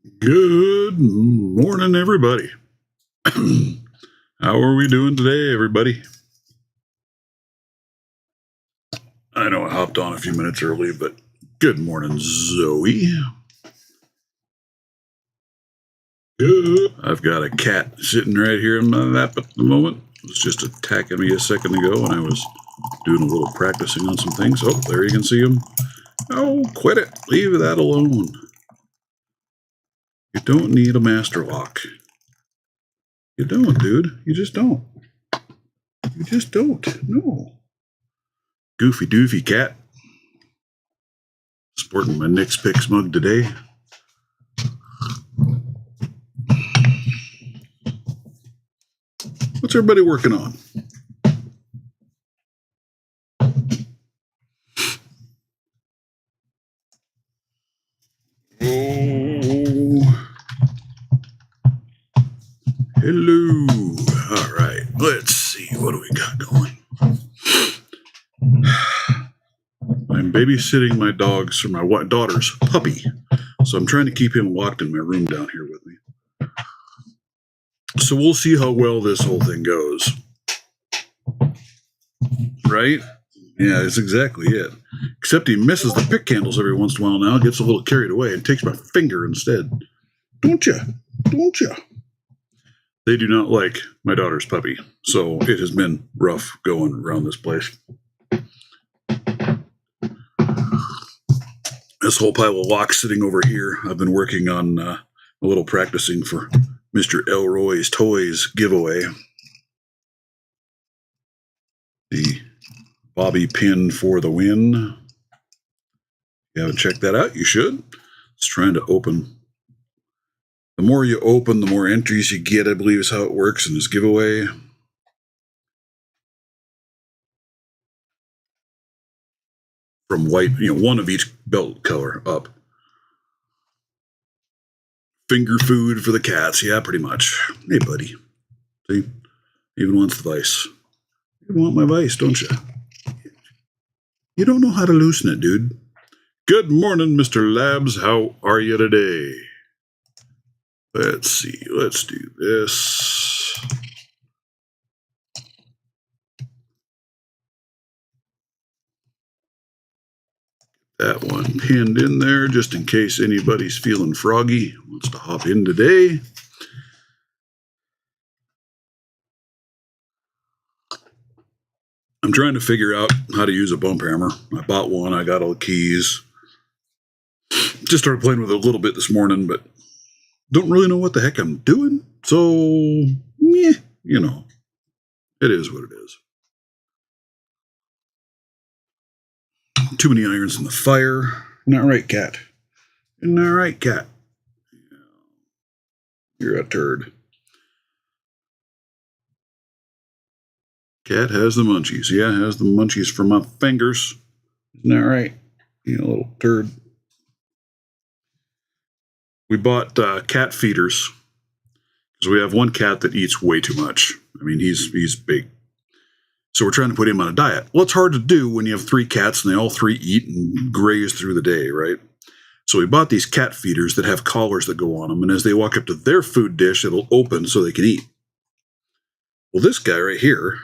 Good morning, everybody. How are we doing today, everybody? I know I hopped on a few minutes early, but good morning, Zoe. I've got a cat sitting right here in my lap at the moment. It was just attacking me a second ago, and I was doing a little practicing on some things. Oh, there you can see him. Oh, quit it. Leave that alone. You don't need a master lock. You don't, dude. You just don't. You just don't. No. Goofy doofy cat. Sporting my Knicks Picks mug today. What's everybody working on? Oh, hello. All right, let's see. What do we got going? I'm babysitting my dogs for my daughter's puppy, so I'm trying to keep him locked in my room down here with me. So we'll see how well this whole thing goes. Right? Yeah, that's exactly it. Except he misses the pick handles every once in a while now, gets a little carried away, and takes my finger instead. Don't you? Don't you? They do not like my daughter's puppy, so it has been rough going around this place. This whole pile of locks sitting over here, I've been working on a little practicing for Mr. Elroy's Toys giveaway. The bobby pin for the win. If you haven't checked that out, you should. It's trying to open. The more you open, the more entries you get, I believe is how it works in this giveaway. From white, one of each belt color up. Finger food for the cats. Yeah, pretty much. Hey, buddy. See? Even wants the vice. You want my vice, don't you? You don't know how to loosen it, dude. Good morning, Mr. Labs. How are you today? Let's see. Let's do this. That one pinned in there just in case anybody's feeling froggy, wants to hop in today. I'm trying to figure out how to use a bump hammer. I bought one. I got all the keys. Just started playing with it a little bit this morning, but don't really know what the heck I'm doing. So, yeah, it is what it is. Too many irons in the fire. Not right, cat. Not right, cat. You're a turd. Cat has the munchies. Yeah, has the munchies for my fingers. Isn't that right? You little turd. We bought cat feeders because we have one cat that eats way too much. I mean, he's big. So we're trying to put him on a diet. Well, it's hard to do when you have 3 cats and they all 3 eat and graze through the day, right? So we bought these cat feeders that have collars that go on them, and as they walk up to their food dish, it'll open so they can eat. Well, this guy right here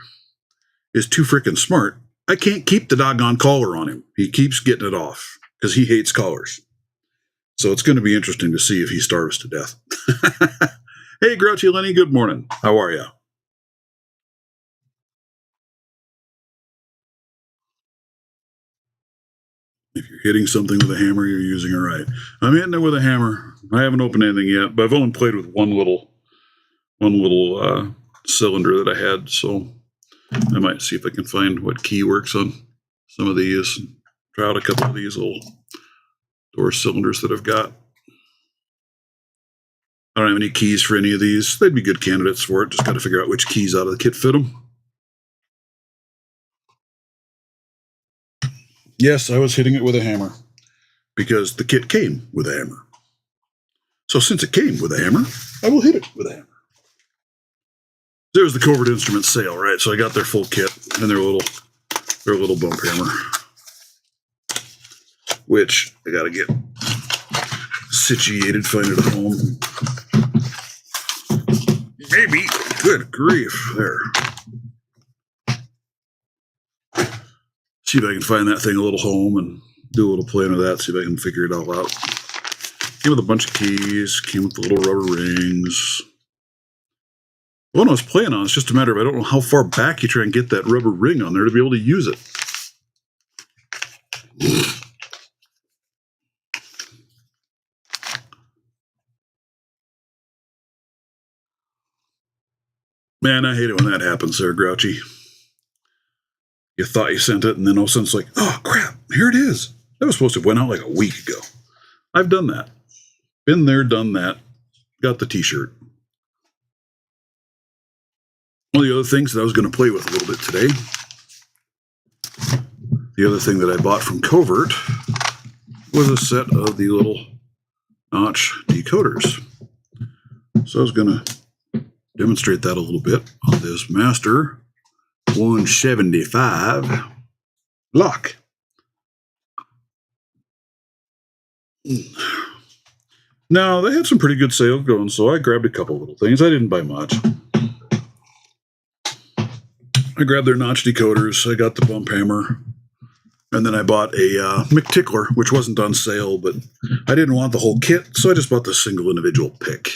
is too freaking smart. I can't keep the doggone collar on him. He keeps getting it off because he hates collars. So it's going to be interesting to see if he starves to death. Hey, Grouchy Lenny, good morning. How are you? If you're hitting something with a hammer, you're using it right. I'm hitting it with a hammer. I haven't opened anything yet, but I've only played with one little cylinder that I had, so I might see if I can find what key works on some of these. Try out a couple of these little door cylinders that I've got. I don't have any keys for any of these. They'd be good candidates for it. Just got to figure out which keys out of the kit fit them. Yes, I was hitting it with a hammer because the kit came with a hammer. So since it came with a hammer, I will hit it with a hammer. There's the Covert Instruments sale, right? So I got their full kit and their little bump hammer, which I got to get situated, find it at home. Maybe. Good grief. There. See if I can find that thing a little home and do a little playing with that, see if I can figure it all out. Came with a bunch of keys, came with the little rubber rings. The one I was playing on, it's just a matter of I don't know how far back you try and get that rubber ring on there to be able to use it. Man, I hate it when that happens there, Grouchy. You thought you sent it, and then all of a sudden it's like, oh, crap, here it is. That was supposed to have went out like a week ago. I've done that. Been there, done that. Got the t-shirt. One of the other things that I was going to play with a little bit today, the other thing that I bought from Covert was a set of the little notch decoders. So I was going to demonstrate that a little bit on this Master 175 lock. Now, they had some pretty good sales going, so I grabbed a couple little things. I didn't buy much. I grabbed their notch decoders. I got the bump hammer. And then I bought a McTickler, which wasn't on sale, but I didn't want the whole kit, so I just bought the single individual pick.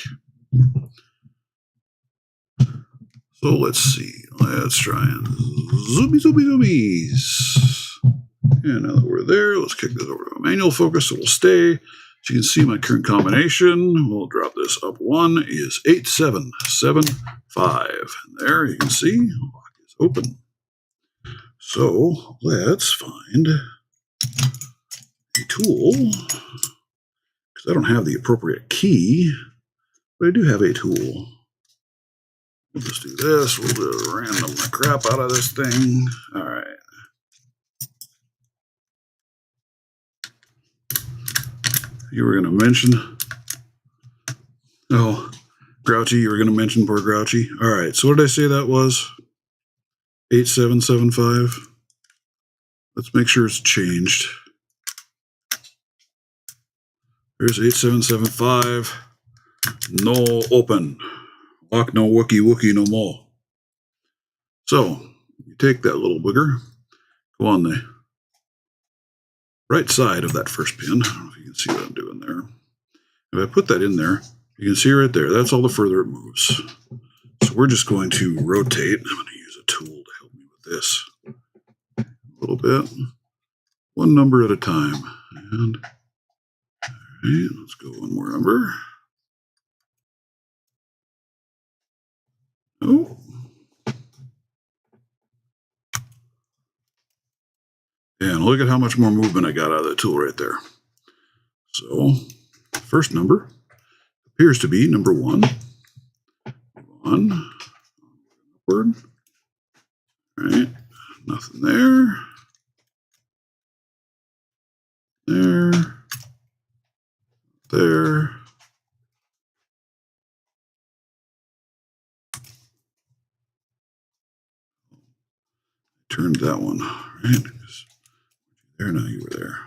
So let's see. Let's try and zoomies. And now that we're there, let's kick this over to a manual focus, so we'll stay. As you can see, my current combination, we'll drop this up one, is 8775. And there you can see, lock is open. So let's find a tool, because I don't have the appropriate key, but I do have a tool. We'll just do this. We'll just random the crap out of this thing. All right. You were going to mention, oh, Grouchy, you were going to mention poor Grouchy. All right, so what did I say that was? 8775. Let's make sure it's changed. There's 8775. No open. Lock no wookie no more. So, you take that little booger, go on the right side of that first pin. I don't know if you can see what I'm doing there. If I put that in there, you can see right there, that's all the further it moves. So we're just going to rotate. I'm going to use a tool to help me with this a little bit. One number at a time. And all right, let's go one more number. Oh. And look at how much more movement I got out of that tool right there. So, first number appears to be number 1. 1. Upward. All right. Nothing there. There. There. Turned that one. Right. There, now you were there.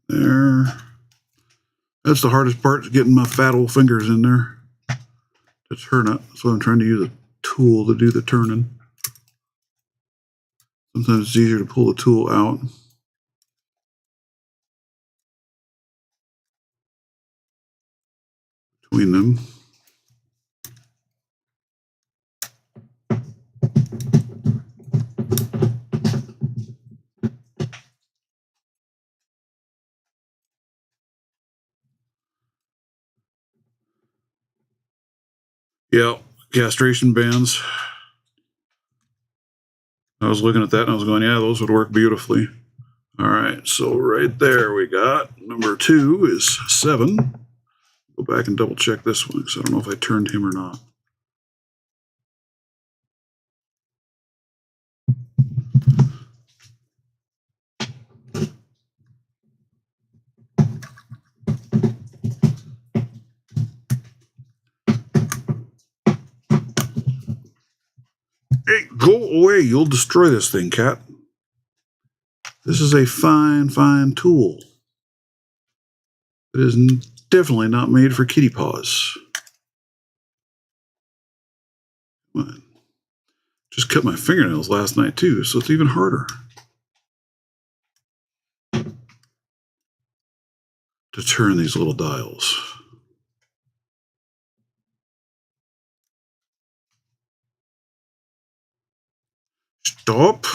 There. That's the hardest part, is getting my fat old fingers in there to turn it. So I'm trying to use a tool to do the turning. Sometimes it's easier to pull the tool out. Between them. Yeah, castration bands. I was looking at that and I was going, yeah, those would work beautifully. All right, so right there we got number 2 is 7. Go back and double check this one because I don't know if I turned him or not. Hey, go away. You'll destroy this thing, cat. This is a fine, fine tool. It is definitely not made for kitty paws. Come on. Just cut my fingernails last night too, so it's even harder to turn these little dials. Stop.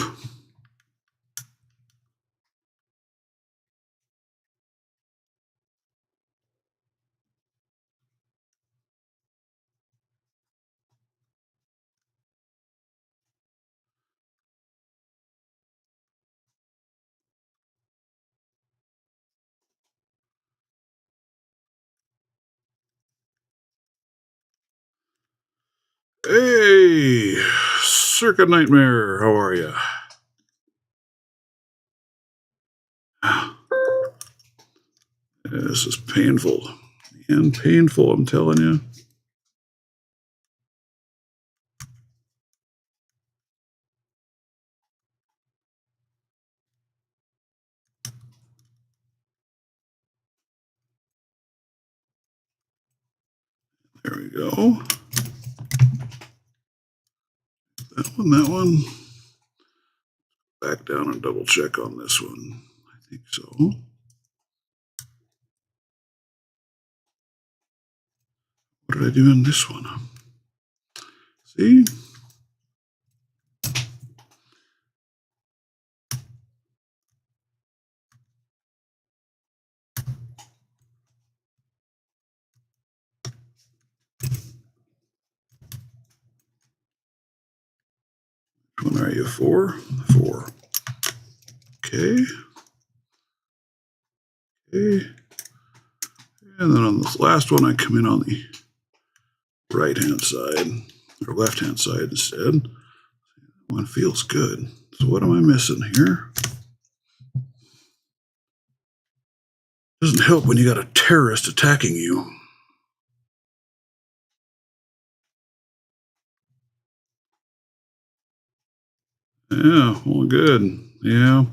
Hey, Circuit Nightmare, how are you? This is painful. And painful, I'm telling you. There we go. That one. Back down and double check on this one. I think so. What did I do in this one? See? Which one are you? 4? 4. Okay. Okay. And then on this last one, I come in on the right-hand side, or left-hand side instead. One feels good. So what am I missing here? Doesn't help when you got a terrorist attacking you. Yeah, well, good. Yeah,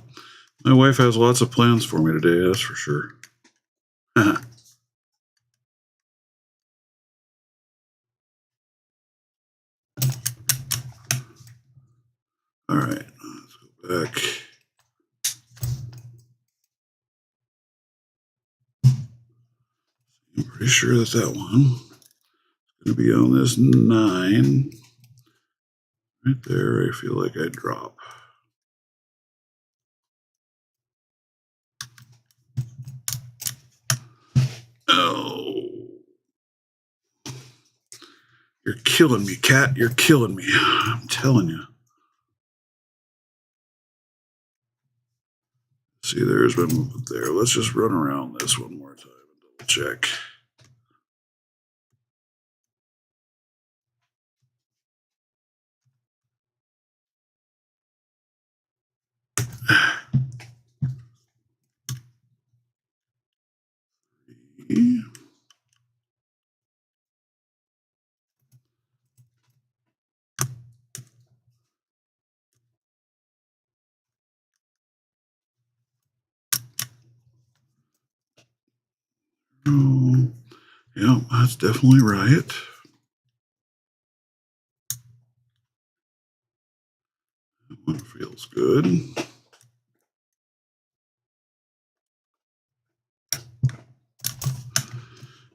my wife has lots of plans for me today, that's for sure. All right, let's go back. I'm pretty sure that one is going to be on this 9. Right there, I feel like I drop. Oh. You're killing me, cat. You're killing me. I'm telling you. See, there's my movement there. Let's just run around this one more time and double check. Oh, yeah, that's definitely right. That one feels good.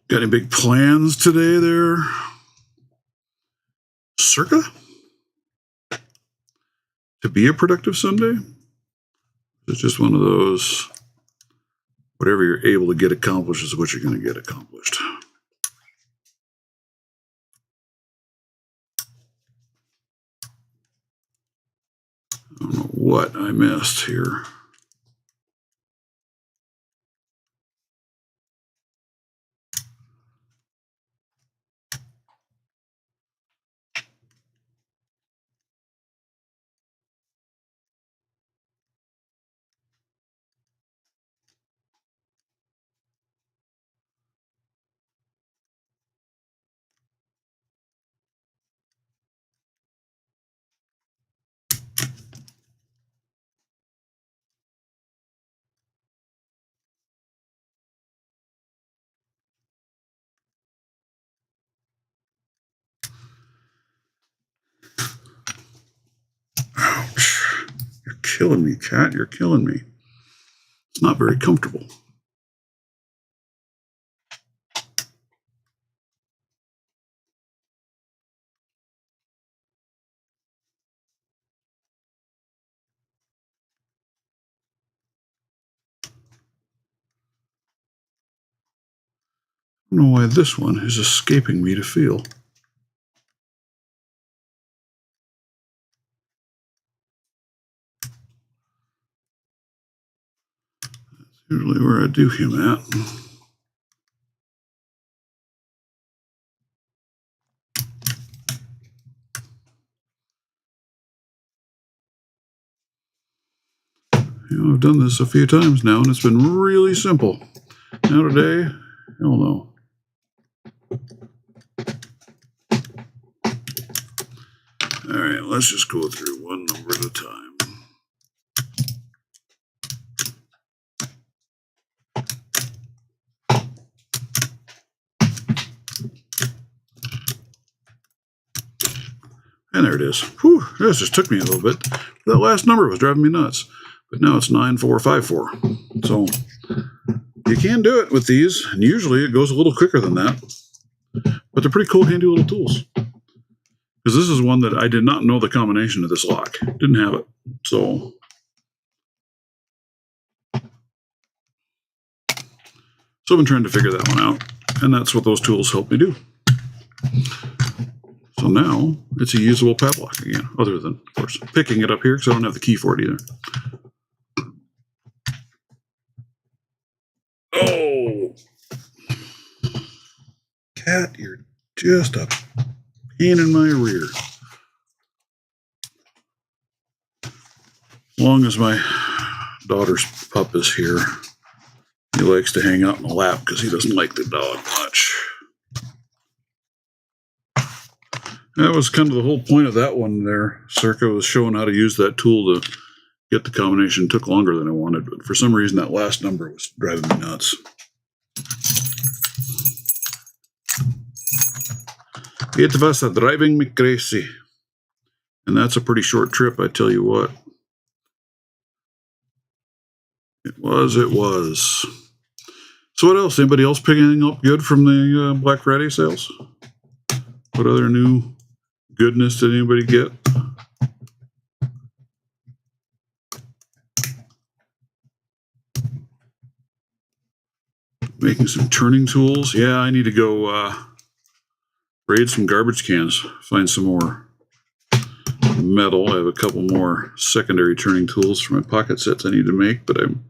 Got any big plans today there? Circa? To be a productive Sunday? It's just one of those, whatever you're able to get accomplished is what you're going to get accomplished. I don't know what I missed here. killing me, cat. You're killing me. It's not very comfortable. I don't know why this one is escaping me to feel. That's usually where I do him at. I've done this a few times now, and it's been really simple. Now today, hell no. All right, let's just go through one number at a time. And there it is. Whew, this just took me a little bit. That last number was driving me nuts. But now it's 9454. So you can do it with these, and usually it goes a little quicker than that. But they're pretty cool, handy little tools. Because this is one that I did not know the combination of this lock. Didn't have it. So I've been trying to figure that one out. And that's what those tools help me do. So now it's a usable padlock again, other than, of course, picking it up here because I don't have the key for it either. Oh! Cat, you're just a pain in my rear. As long as my daughter's pup is here, he likes to hang out in the lap because he doesn't like the dog much. That was kind of the whole point of that one there. Circa was showing how to use that tool to get the combination. It took longer than I wanted, but for some reason that last number was driving me nuts. It was driving me crazy. And that's a pretty short trip, I tell you what. It was. So what else? Anybody else pick anything up good from the Black Friday sales? What other new goodness did anybody get? Making some turning tools. Yeah, I need to go raid some garbage cans. Find some more metal. I have a couple more secondary turning tools for my pocket sets I need to make, but I'm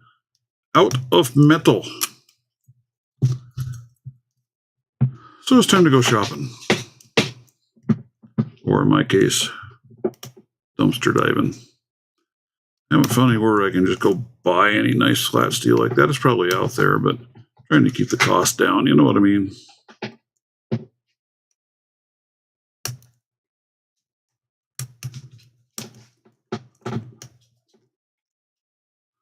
out of metal. So it's time to go shopping. Or in my case, dumpster diving. I haven't found anywhere I can just go buy any nice flat steel like that. It's probably out there, but I'm trying to keep the cost down. You know what I mean?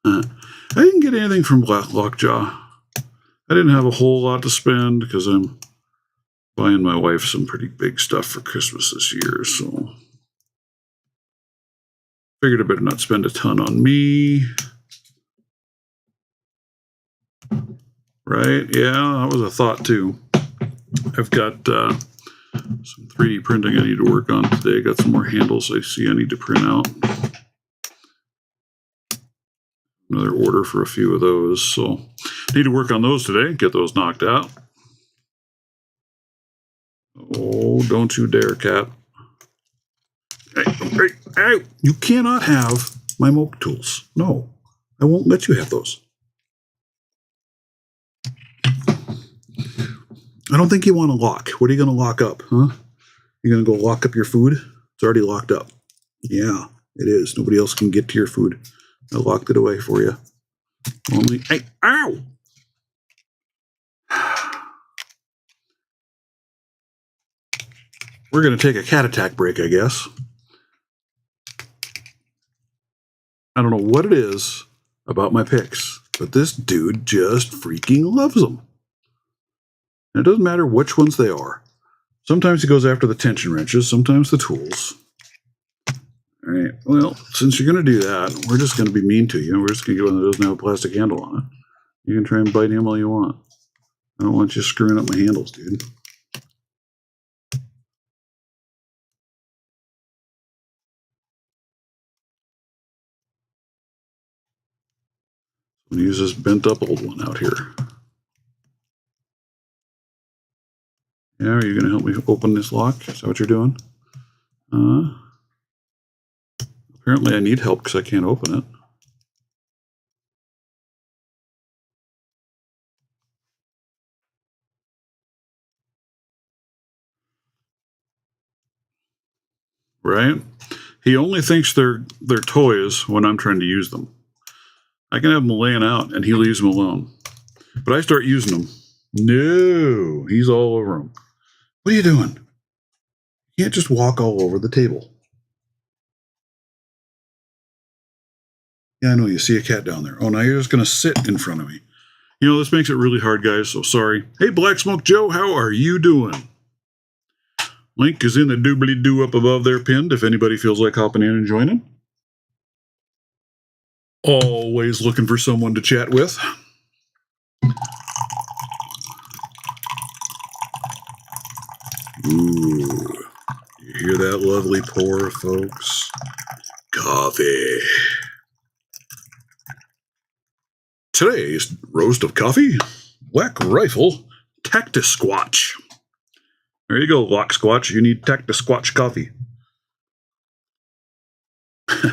I didn't get anything from Lockjaw. I didn't have a whole lot to spend because I'm buying my wife some pretty big stuff for Christmas this year, so figured I better not spend a ton on me. Right? Yeah, that was a thought too. I've got some 3D printing I need to work on today. Got some more handles I see I need to print out. Another order for a few of those, so need to work on those today, get those knocked out. Oh, don't you dare, cat. Hey, you cannot have my moke tools. No, I won't let you have those. I don't think you want to lock. What are you going to lock up, huh? You're going to go lock up your food? It's already locked up. Yeah, it is. Nobody else can get to your food. I locked it away for you. Only, hey, ow! We're going to take a cat attack break, I guess. I don't know what it is about my picks, but this dude just freaking loves them. And it doesn't matter which ones they are. Sometimes he goes after the tension wrenches, sometimes the tools. All right. Well, since you're going to do that, we're just going to be mean to you. We're just going to get one that doesn't have a plastic handle on it. You can try and bite him all you want. I don't want you screwing up my handles, dude. I'm going to use this bent up old one out here. Yeah, are you going to help me open this lock? Is that what you're doing? Apparently I need help because I can't open it. Right? He only thinks they're toys when I'm trying to use them. I can have them laying out and he leaves them alone. But I start using them. No, he's all over them. What are you doing? You can't just walk all over the table. Yeah, I know. You see a cat down there. Oh, now you're just going to sit in front of me. You know, this makes it really hard, guys, so sorry. Hey, Black Smoke Joe, how are you doing? Link is in the doobly-doo up above there pinned if anybody feels like hopping in and joining. Always looking for someone to chat with. Ooh, you hear that lovely pour, folks? Coffee. Today's roast of coffee, Black Rifle Cactus Squatch. There you go, Lock Squatch. You need Cactus Squatch coffee. I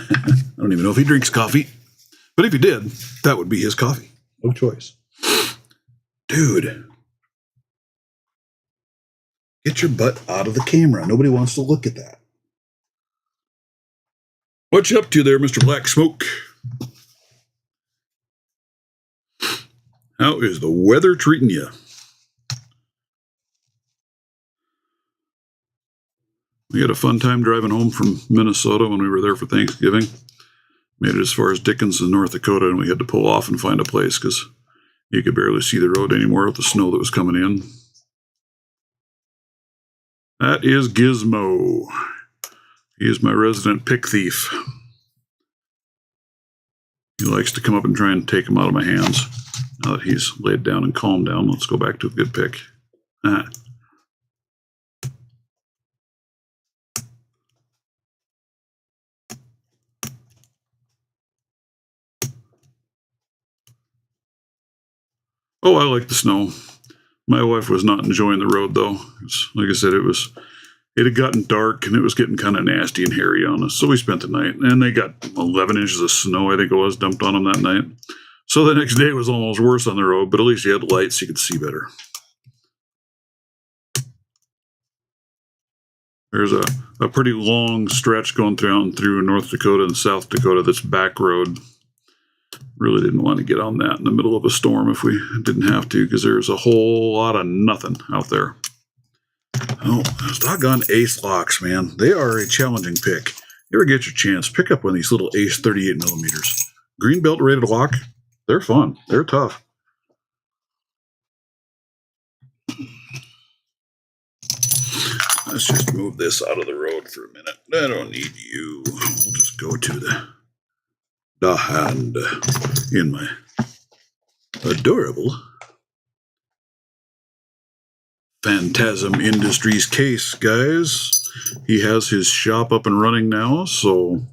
don't even know if he drinks coffee. But if he did, that would be his coffee. No choice. Dude. Get your butt out of the camera. Nobody wants to look at that. What you up to there, Mr. Black Smoke? How is the weather treating you? We had a fun time driving home from Minnesota when we were there for Thanksgiving. Made it as far as Dickinson, North Dakota, and we had to pull off and find a place because you could barely see the road anymore with the snow that was coming in. That is Gizmo. He is my resident pick thief. He likes to come up and try and take him out of my hands. Now that he's laid down and calmed down, let's go back to a good pick. Oh, I like the snow. My wife was not enjoying the road, though. Like I said, it had gotten dark and it was getting kind of nasty and hairy on us. So we spent the night, and they got 11 inches of snow, I think it was, dumped on them that night. So the next day was almost worse on the road, but at least you had lights, you could see better. There's a pretty long stretch going through North Dakota and South Dakota that's back road. Really didn't want to get on that in the middle of a storm if we didn't have to, because there's a whole lot of nothing out there. Oh, those doggone Ace locks, man. They are a challenging pick. You ever get your chance, pick up one of these little Ace 38 millimeters. Greenbelt rated lock, they're fun. They're tough. Let's just move this out of the road for a minute. I don't need you. We'll just go to the hand in my adorable Phantasm Industries case, guys. He has his shop up and running now, so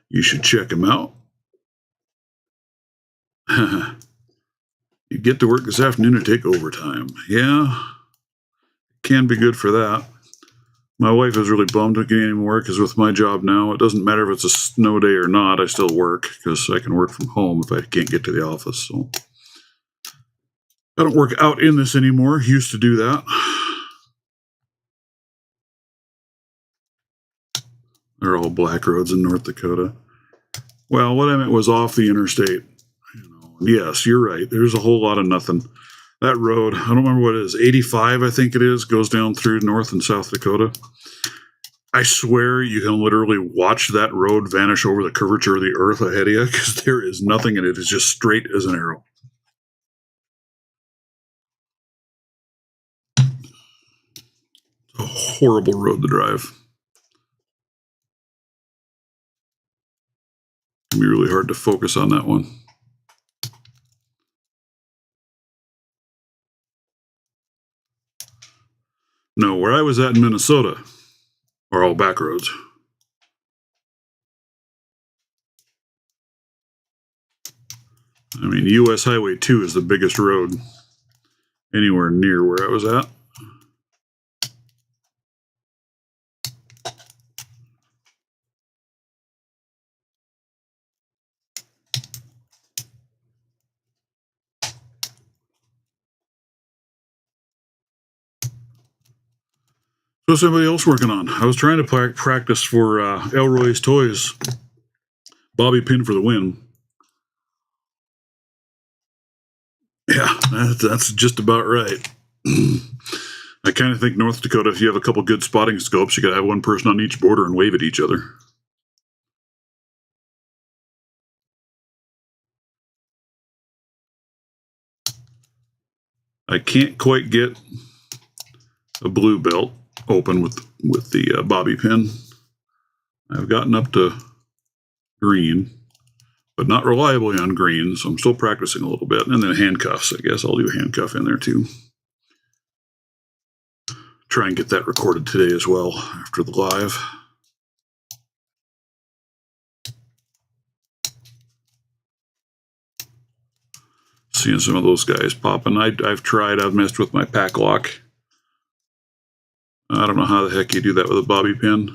you should check him out. You get to work this afternoon or take overtime. Yeah, can be good for that. My wife is really bummed at getting any more because with my job now, it doesn't matter if it's a snow day or not. I still work because I can work from home if I can't get to the office. So I don't work out in this anymore. Used to do that. They're all black roads in North Dakota. Well, what I meant was off the interstate. Yes, you're right. There's a whole lot of nothing. That road, I don't remember what it is, 85, I think it is, goes down through North and South Dakota. I swear you can literally watch that road vanish over the curvature of the earth ahead of you because there is nothing in it. It's just straight as an arrow. A horrible road to drive. be really hard to focus on that one. No, where I was at in Minnesota are all back roads. I mean, US Highway 2 is the biggest road anywhere near where I was at. So what's everybody else working on? I was trying to practice for Elroy's Toys. Bobby pin for the win. Yeah, that's just about right. I kind of think North Dakota, if you have a couple good spotting scopes, you got to have one person on each border and wave at each other. I can't quite get a blue belt open with the bobby pin. I've gotten up to green, but not reliably on green, so I'm still practicing a little bit. And then handcuffs, I guess I'll do a handcuff in there too. Try and get that recorded today as well after the live. Seeing some of those guys popping. I've messed with my pack lock. I don't know how the heck you do that with a bobby pin.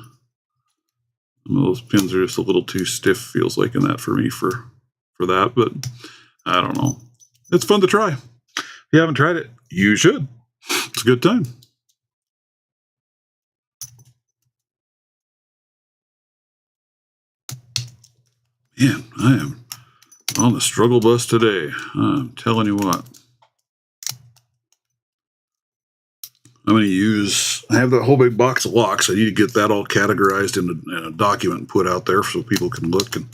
Those pins are just a little too stiff, feels like, in that for me for that, but I don't know. It's fun to try. If you haven't tried it, you should. It's a good time. Man, I am on the struggle bus today. I'm telling you what. I'm going to use, I have that whole big box of locks. I need to get that all categorized in a document and put out there so people can look and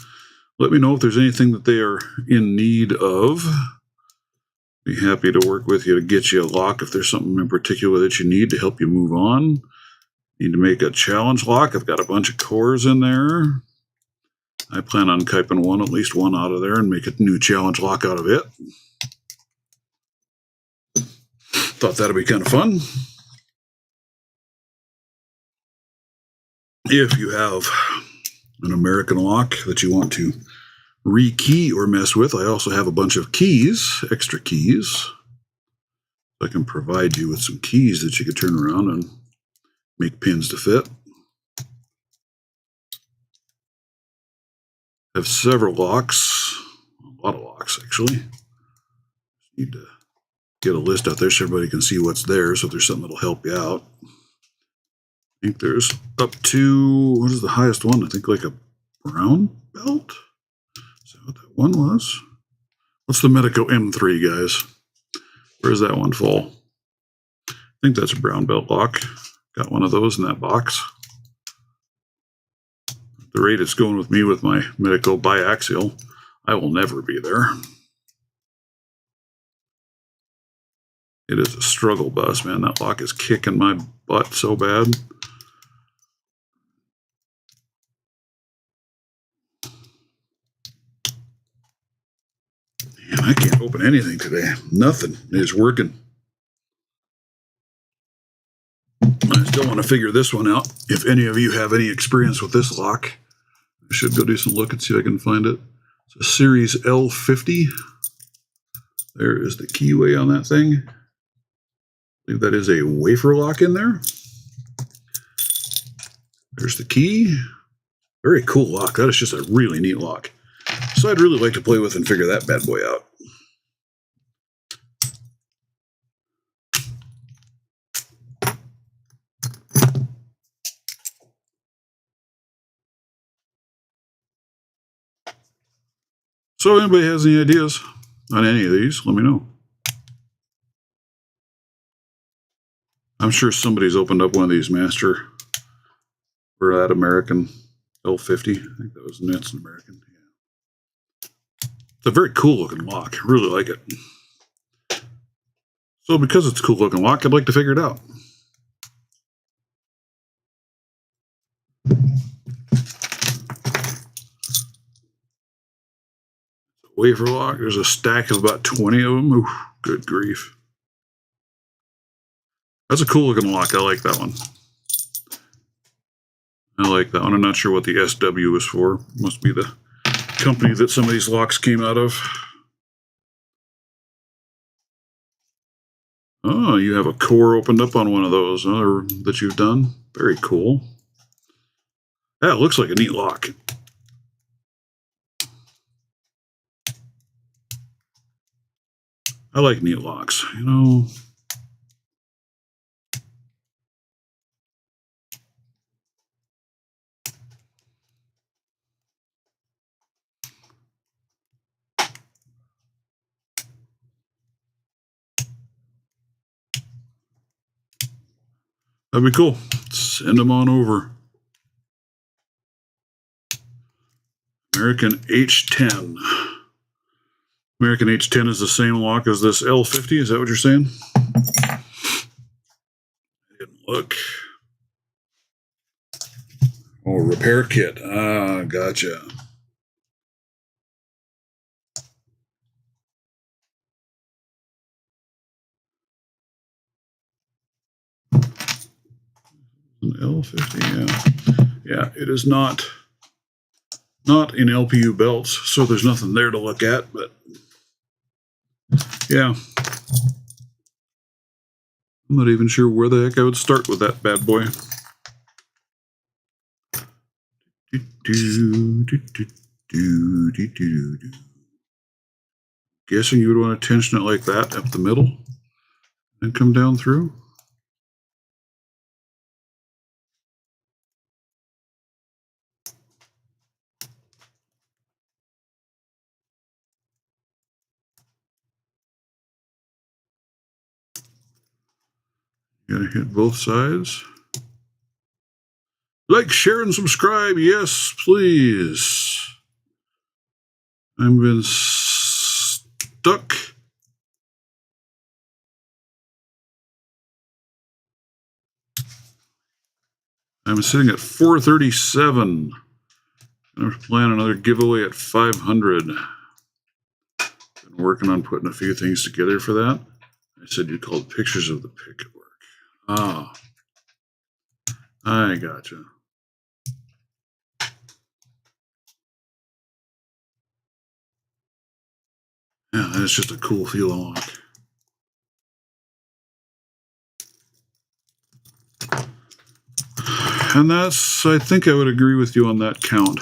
let me know if there's anything that they are in need of. Be happy to work with you to get you a lock if there's something in particular that you need to help you move on. Need to make a challenge lock. I've got a bunch of cores in there. I plan on kiping at least one out of there and make a new challenge lock out of it. Thought that'd be kind of fun. If you have an American lock that you want to rekey or mess with, I also have a bunch of keys, extra keys. I can provide you with some keys that you can turn around and make pins to fit. I have several locks, a lot of locks actually. Need to get a list out there so everybody can see what's there, so if there's something that'll help you out. I think there's up to, what is the highest one? I think like a brown belt? Is that what that one was? What's the Medico M3, guys? Where does that one fall? I think that's a brown belt lock. Got one of those in that box. At the rate it's going with me with my Medico biaxial, I will never be there. It is a struggle bus, man. That lock is kicking my butt so bad. Man, I can't open anything today. Nothing is working. I still want to figure this one out. If any of you have any experience with this lock, I should go do some look and see if I can find it. It's a Series L50. There is the keyway on that thing. I believe that is a wafer lock in there. There's the key. Very cool lock. That is just a really neat lock. So I'd really like to play with and figure that bad boy out. So if anybody has any ideas on any of these, let me know. I'm sure somebody's opened up one of these master for that American L50. I think that was an American. Yeah. It's a very cool looking lock. I really like it. So because it's a cool looking lock, I'd like to figure it out. wafer lock. There's a stack of about 20 of them. Ooh, good grief. That's a cool looking lock. I like that one. I like that one. I'm not sure what the SW is for. Must be the company that some of these locks came out of. Oh, you have a core opened up on one of those that you've done. Very cool. That looks like a neat lock. I like neat locks, you know. That'd be cool. Send them on over. American H10. American H10 is the same lock as this L50. Is that what you're saying? I didn't look. Oh, repair kit. Ah, gotcha. An L50, yeah. It is not in LPU belts, so there's nothing there to look at, but yeah. I'm not even sure where the heck I would start with that bad boy. Guessing you would want to tension it like that up the middle and come down through. You gotta hit both sides. Like, share, and subscribe. Yes, please. I've been stuck. I'm sitting at 437. I'm planning another giveaway at 500. Been working on putting a few things together for that. I said you called pictures of the picket work. Ah, I gotcha. Yeah, that's just a cool feeling lock. And that's, I think I would agree with you on that count.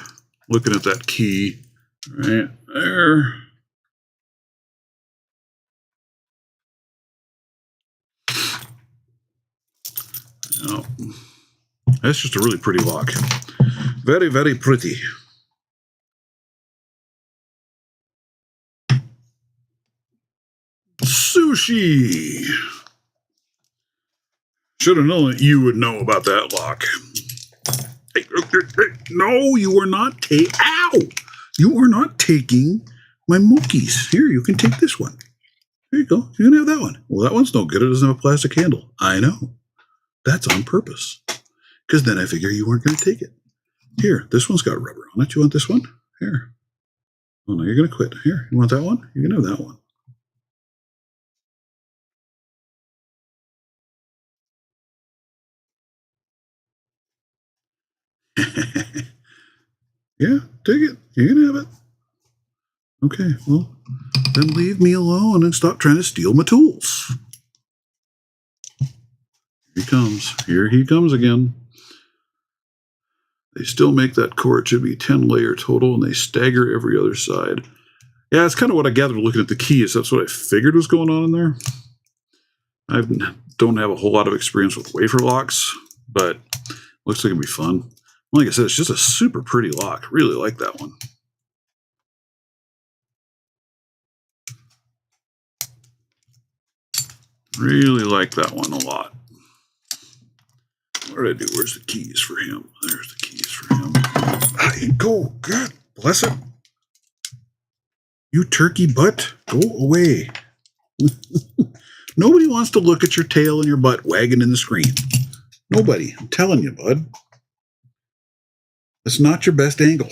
Looking at that key right there. Oh, that's just a really pretty lock. Very, very pretty. Sushi. Should have known that you would know about that lock. Hey, no, you are not Ow! You are not taking my Mookies. Here, you can take this one. There you go. You can have that one. Well, that one's no good. It doesn't have a plastic handle. I know. That's on purpose. Because then I figure you weren't going to take it. Here, this one's got rubber on it. You want this one? Here. Oh, no, you're going to quit. Here, you want that one? You can have that one. Yeah, take it. You can have it. Okay, well, then leave me alone and stop trying to steal my tools. Here he comes. Here he comes again. They still make that core. It should be 10 layer total, and they stagger every other side. Yeah, that's kind of what I gathered looking at the keys. That's what I figured was going on in there. I don't have a whole lot of experience with wafer locks, but looks like it'll be fun. Like I said, it's just a super pretty lock. Really like that one. Really like that one a lot. What did I do? Where's the keys for him? There's the keys for him. Go. God bless it. You turkey butt. Go away. Nobody wants to look at your tail and your butt wagging in the screen. Nobody. I'm telling you, bud. That's not your best angle.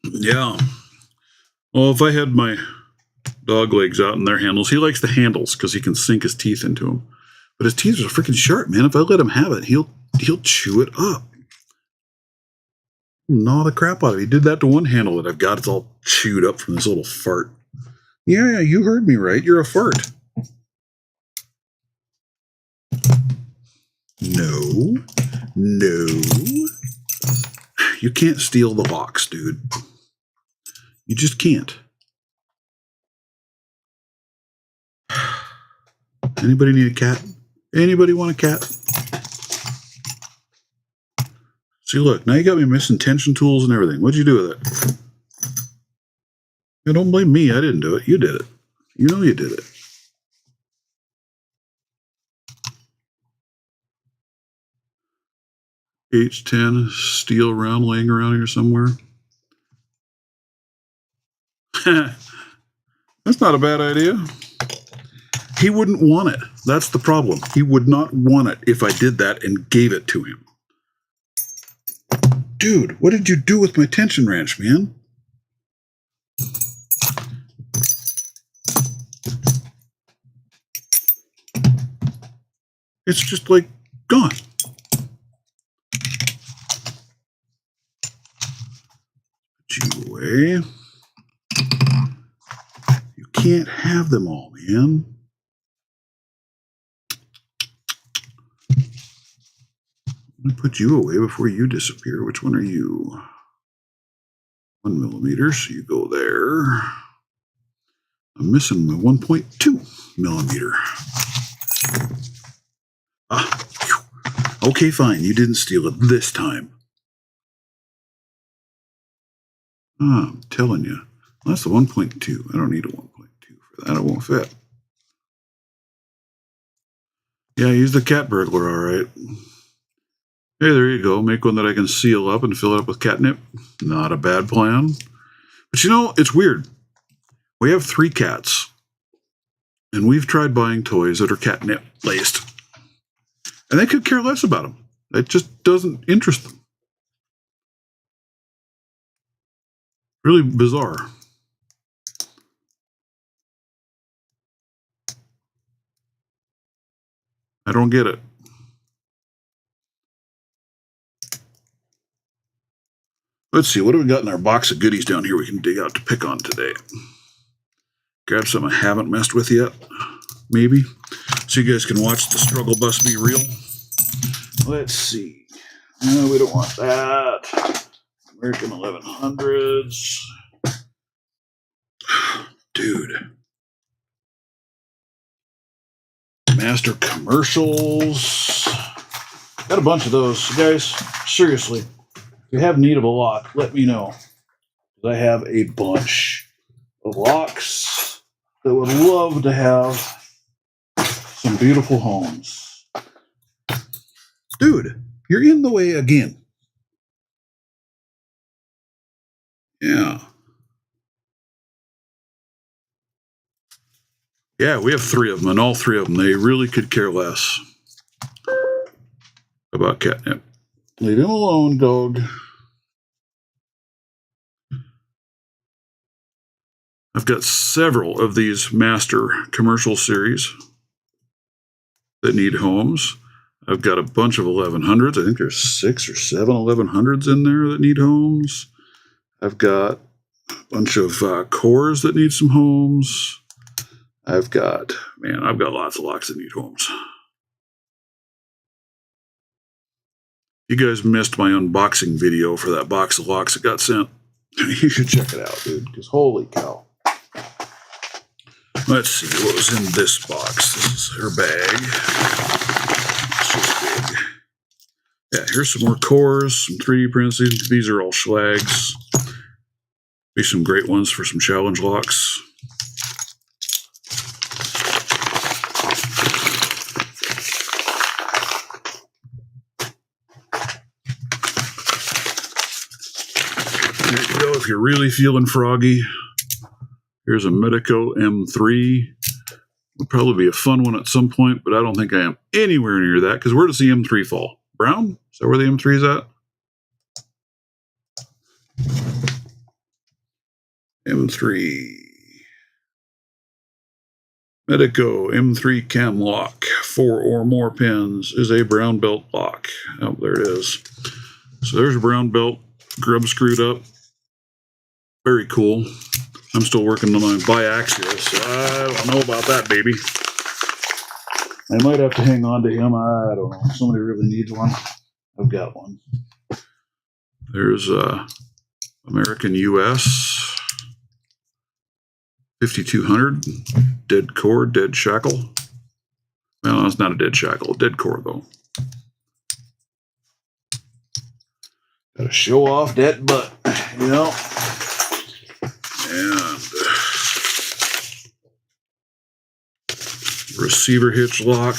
Yeah. Well, if I had my dog legs out in their handles, he likes the handles because he can sink his teeth into them. But his teeth are freaking sharp, man. If I let him have it, he'll chew it up. Gnaw the crap out of it. He did that to one handle that I've got. It's all chewed up from this little fart. Yeah, you heard me right. You're a fart. No. You can't steal the locks, dude. You just can't. Anybody need a cat? Anybody want a cat? See, look, now you got me missing tension tools and everything. What'd you do with it? You don't blame me. I didn't do it. You did it. You know you did it. H10 steel round laying around here somewhere. That's not a bad idea. He wouldn't want it. That's the problem. He would not want it if I did that and gave it to him. Dude, what did you do with my tension wrench, man? It's just like gone. Put you away. You can't have them all, man. Let me put you away before you disappear. Which one are you? 1 millimeter, so you go there. I'm missing my 1.2 millimeter. Ah, okay, fine. You didn't steal it this time. I'm telling you. That's the 1.2. I don't need a 1.2 for that. It won't fit. Yeah, use the cat burglar, all right. Hey, there you go. Make one that I can seal up and fill it up with catnip. Not a bad plan. But you know, it's weird. We have 3 cats, and we've tried buying toys that are catnip laced. And they could care less about them. It just doesn't interest them. Really bizarre. I don't get it. Let's see, what have we got in our box of goodies down here we can dig out to pick on today? Grab some I haven't messed with yet, maybe. So you guys can watch the struggle bus be real. Let's see. No, we don't want that. American 1100s. Dude. Master commercials. Got a bunch of those. Guys, seriously, if you have need of a lock, let me know. I have a bunch of locks that would love to have some beautiful homes. Dude, you're in the way again. Yeah. Yeah, we have 3 of them, and all 3 of them, they really could care less about catnip. Leave him alone, dog. I've got several of these master commercial series that need homes. I've got a bunch of 1100s. I think there's 6 or 7 1100s in there that need homes. I've got a bunch of cores that need some homes. I've got lots of locks that need homes. You guys missed my unboxing video for that box of locks that got sent. You should check it out, dude, because holy cow. Let's see what was in this box. This is her bag. It's just big. Yeah, here's some more cores, some 3D prints. These are all schlags. Be some great ones for some challenge locks. There you go, if you're really feeling froggy. Here's a Medico M3. Would probably be a fun one at some point, but I don't think I am anywhere near that, because where does the M3 fall? Brown? Is that where the M3 is at? M3. Medico M3 cam lock. 4 or more pins is a brown belt lock. Oh, there it is. So there's a brown belt, grub screwed up. Very cool. I'm still working on my biaxial, so I don't know about that, baby. I might have to hang on to him. I don't know. If somebody really needs one, I've got one. There's American US 5200 dead core, dead shackle. Well, it's not a dead shackle, a dead core though. Gotta show off that butt, you know. And receiver hitch lock.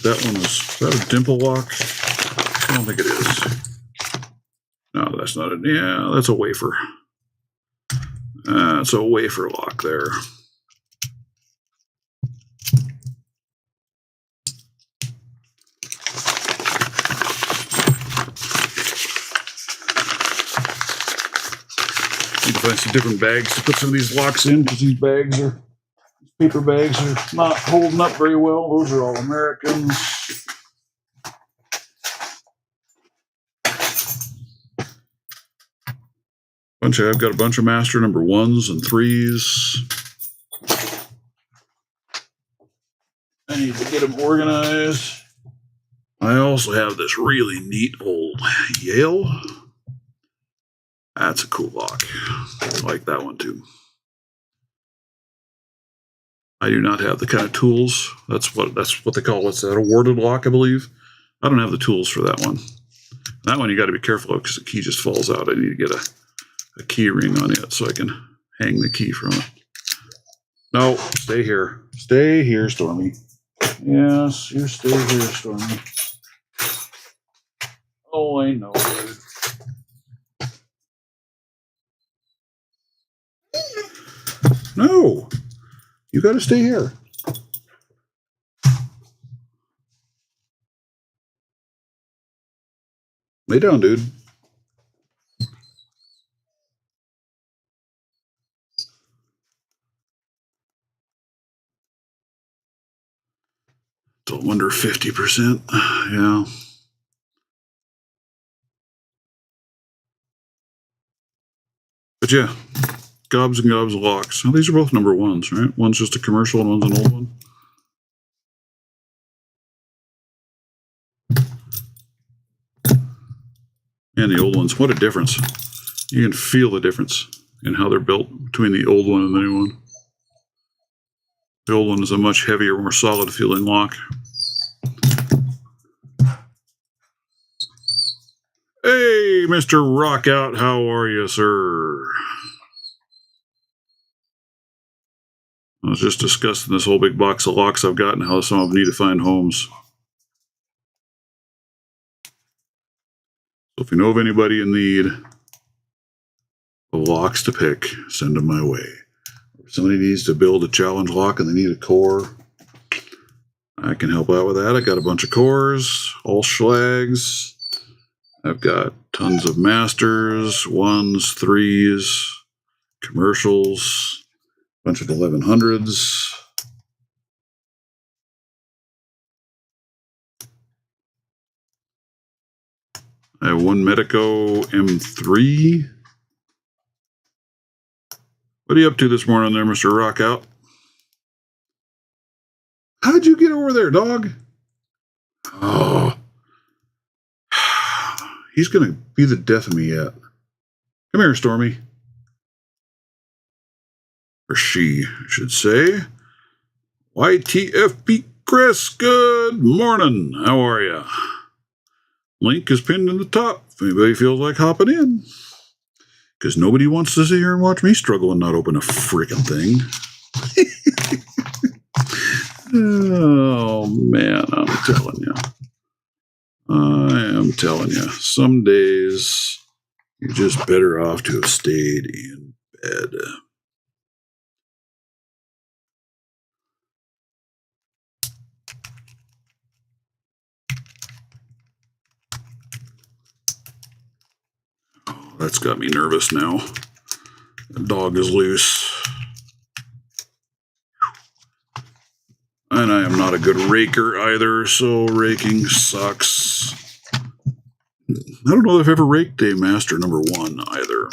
That one is that a dimple lock? I don't think it is. No, that's not it. Yeah, that's a wafer. It's a wafer lock there. Need to find some different bags to put some of these locks in because these paper bags are not holding up very well. Those are all Americans. I've got a bunch of master number 1s and 3s. I need to get them organized. I also have this really neat old Yale. That's a cool lock. I like that one too. I do not have the kind of tools. That's what they call what's that, a warded lock, I believe. I don't have the tools for that one. That one you got to be careful of because the key just falls out. I need to get a key ring on it so I can hang the key from it. No, stay here. Stay here, Stormy. Yes, you stay here, Stormy. Oh, I know, dude. No, you got to stay here. Lay down, dude. Don't wonder 50%. Yeah. But yeah, gobs and gobs of locks. Now, these are both number 1s, right? One's just a commercial and one's an old one. And the old ones, what a difference. You can feel the difference in how they're built between the old one and the new one. The old one is a much heavier, more solid feeling lock. Hey, Mr. Rockout, how are you, sir? I was just discussing this whole big box of locks I've got and how some of them need to find homes. So if you know of anybody in need of locks to pick, send them my way. If somebody needs to build a challenge lock and they need a core, I can help out with that. I got a bunch of cores, all schlags. I've got tons of masters, 1s, 3s, commercials, a bunch of 1100s. I have one Medico M3. What are you up to this morning there, Mr. Rockout? How'd you get over there, dog? Oh. He's going to be the death of me yet. Come here, Stormy. Or she, I should say. YTFP Chris, good morning. How are you? Link is pinned in the top if anybody feels like hopping in. Because nobody wants to sit here and watch me struggle and not open a freaking thing. Oh, man, I'm telling you. I am telling you. Some days you're just better off to have stayed in bed. Oh, that's got me nervous now. The dog is loose. And I am not a good raker either, so raking sucks. I don't know if I've ever raked a master number 1 either.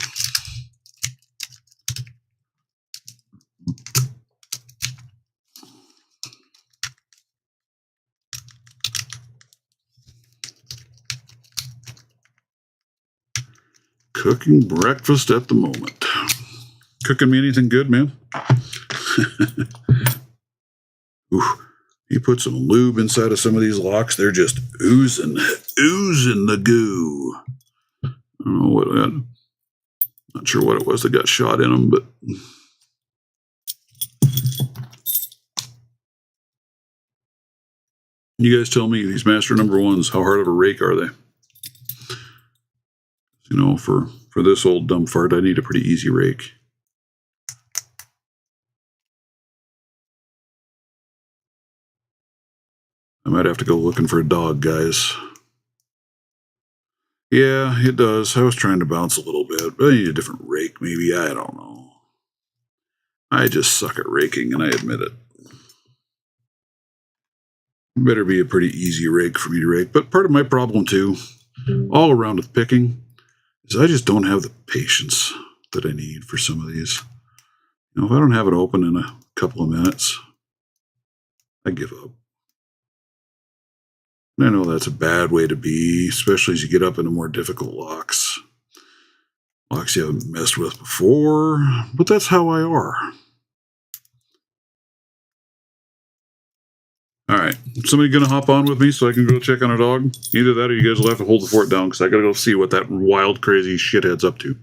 Cooking breakfast at the moment. Cooking me anything good, man? Ooh, you put some lube inside of some of these locks, they're just oozing the goo. I don't know what that, not sure what it was that got shot in them, but you guys tell me, these master number 1s, how hard of a rake are they? You know, for this old dumb fart, I need a pretty easy rake. I might have to go looking for a dog, guys. Yeah, it does. I was trying to bounce a little bit, but I need a different rake, maybe. I don't know. I just suck at raking, and I admit it. Better be a pretty easy rake for me to rake. But part of my problem, too, all around with picking, is I just don't have the patience that I need for some of these. You know, if I don't have it open in a couple of minutes, I give up. And I know that's a bad way to be, especially as you get up into more difficult locks. Locks you haven't messed with before, but that's how I are. All right, somebody gonna hop on with me so I can go check on a dog? Either that or you guys will have to hold the fort down because I gotta go see what that wild, crazy shithead's up to.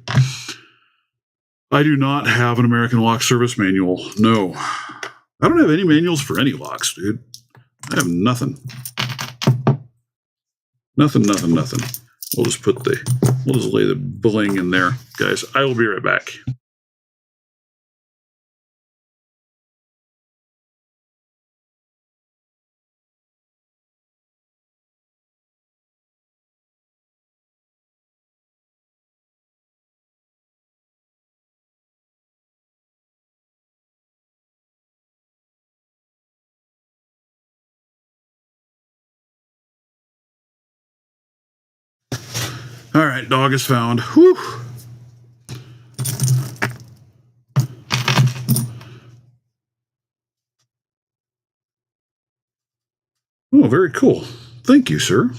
I do not have an American Lock Service manual. No. I don't have any manuals for any locks, dude. I have nothing. Nothing. We'll just lay the bling in there. Guys, I will be right back. All right, dog is found. Whew. Oh, very cool. Thank you, sir.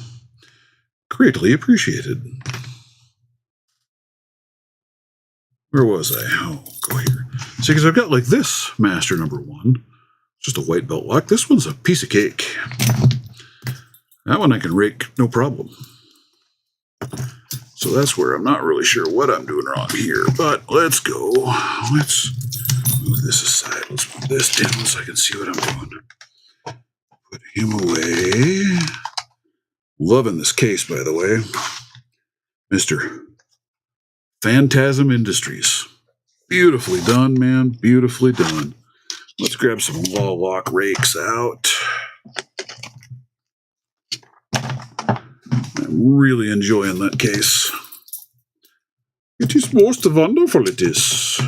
Greatly appreciated. Where was I? Oh, go here. See, because I've got like this master number 1. Just a white belt lock. This one's a piece of cake. That one I can rake no problem. So that's where I'm not really sure what I'm doing wrong here. But let's go. Let's move this aside. Let's move this down so I can see what I'm doing. Put him away. Loving this case, by the way. Mr. Phantasm Industries. Beautifully done, man. Beautifully done. Let's grab some wall lock rakes out. I'm really enjoying that case. It is most wonderful, it is.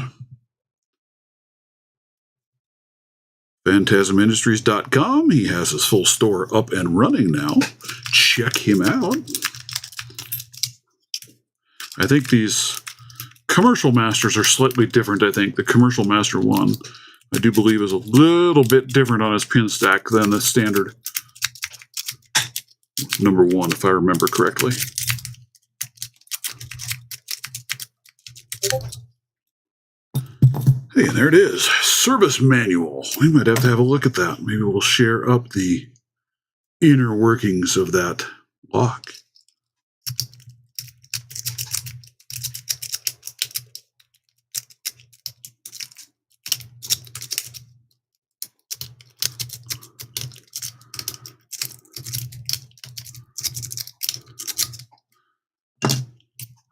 PhantasmIndustries.com. He has his full store up and running now. Check him out. I think these commercial masters are slightly different. I think the commercial master 1, I do believe, is a little bit different on his pin stack than the standard number 1, if I remember correctly. Hey, and there it is. Service manual. We might have to have a look at that. Maybe we'll share up the inner workings of that lock.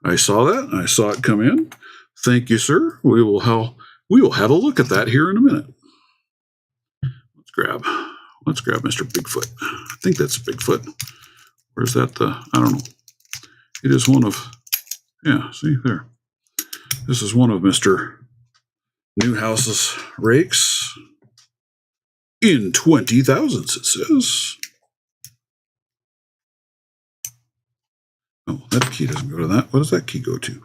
I saw that. I saw it come in. Thank you, sir. We will have a look at that here in a minute. Let's grab Mr. Bigfoot. I think that's Bigfoot. Where's that? I don't know. It is one of, yeah, see there. This is one of Mr. New houses rakes in 20,000s, it says. Oh, that key doesn't go to that. What does that key go to?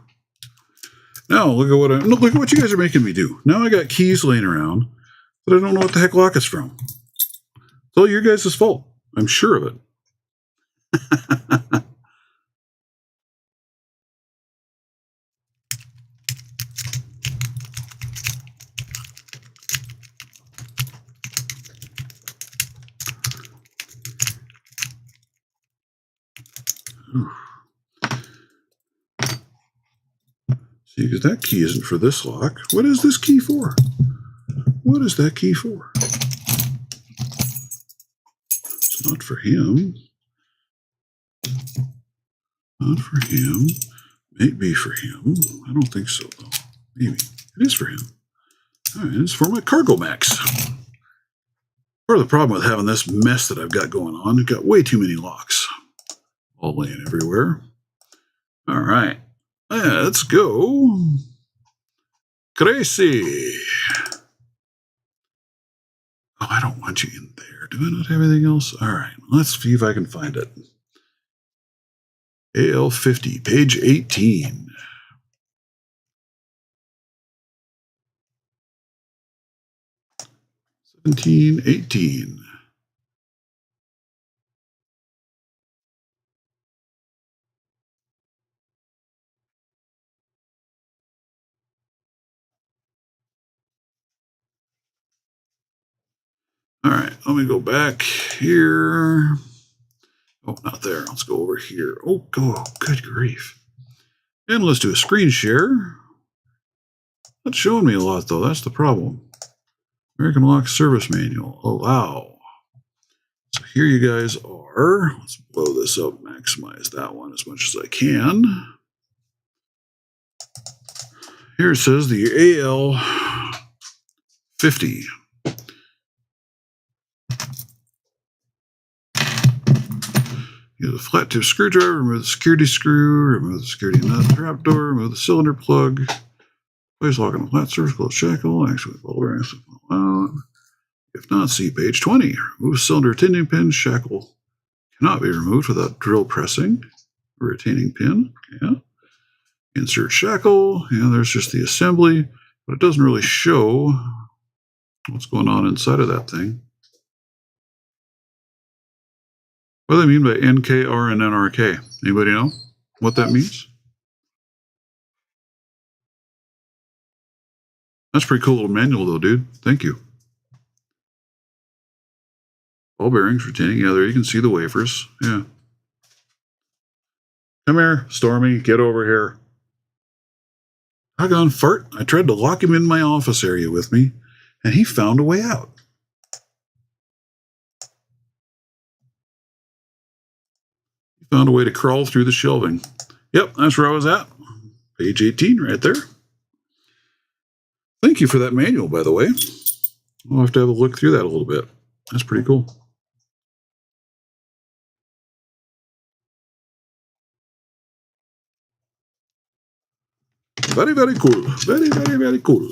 Now look at what you guys are making me do. Now I got keys laying around, but I don't know what the heck lock it's from. It's all your guys' fault. I'm sure of it. See, because that key isn't for this lock. What is this key for? What is that key for? It's not for him. Not for him. Maybe for him. I don't think so, though. Maybe. It is for him. All right, it's for my Cargo Max. Part of the problem with having this mess that I've got going on, I've got way too many locks. All laying everywhere. All right. Let's go. Crazy. Oh, I don't want you in there. Do I not have anything else? All right. Let's see if I can find it. AL50, page 18. $17, $18. All right, let me go back here. Oh, not there. Let's go over here. Oh, good grief. And let's do a screen share. Not showing me a lot, though. That's the problem. American Lock Service Manual. Allow. So here you guys are. Let's blow this up, maximize that one as much as I can. Here it says the AL50. Use a flat tip screwdriver, remove the security screw, remove the security nut trapdoor, remove the cylinder plug, place lock on a flat surface, close shackle, actually ball bearings out. If not, see page 20. Remove cylinder retaining pin, shackle cannot be removed without drill pressing a retaining pin. Yeah. Insert shackle. Yeah, there's just the assembly, but it doesn't really show what's going on inside of that thing. What do they mean by NKR and NRK? Anybody know what that means? That's a pretty cool little manual, though, dude. Thank you. Ball bearings, retaining. Yeah, there you can see the wafers. Yeah. Come here, Stormy. Get over here. Doggone fart. I tried to lock him in my office area with me, and he found a way out. He found a way to crawl through the shelving. Yep, that's where I was at. Page 18 right there. Thank you for that manual, by the way. I'll have to have a look through that a little bit. That's pretty cool. Very, very cool. Very, very, very cool.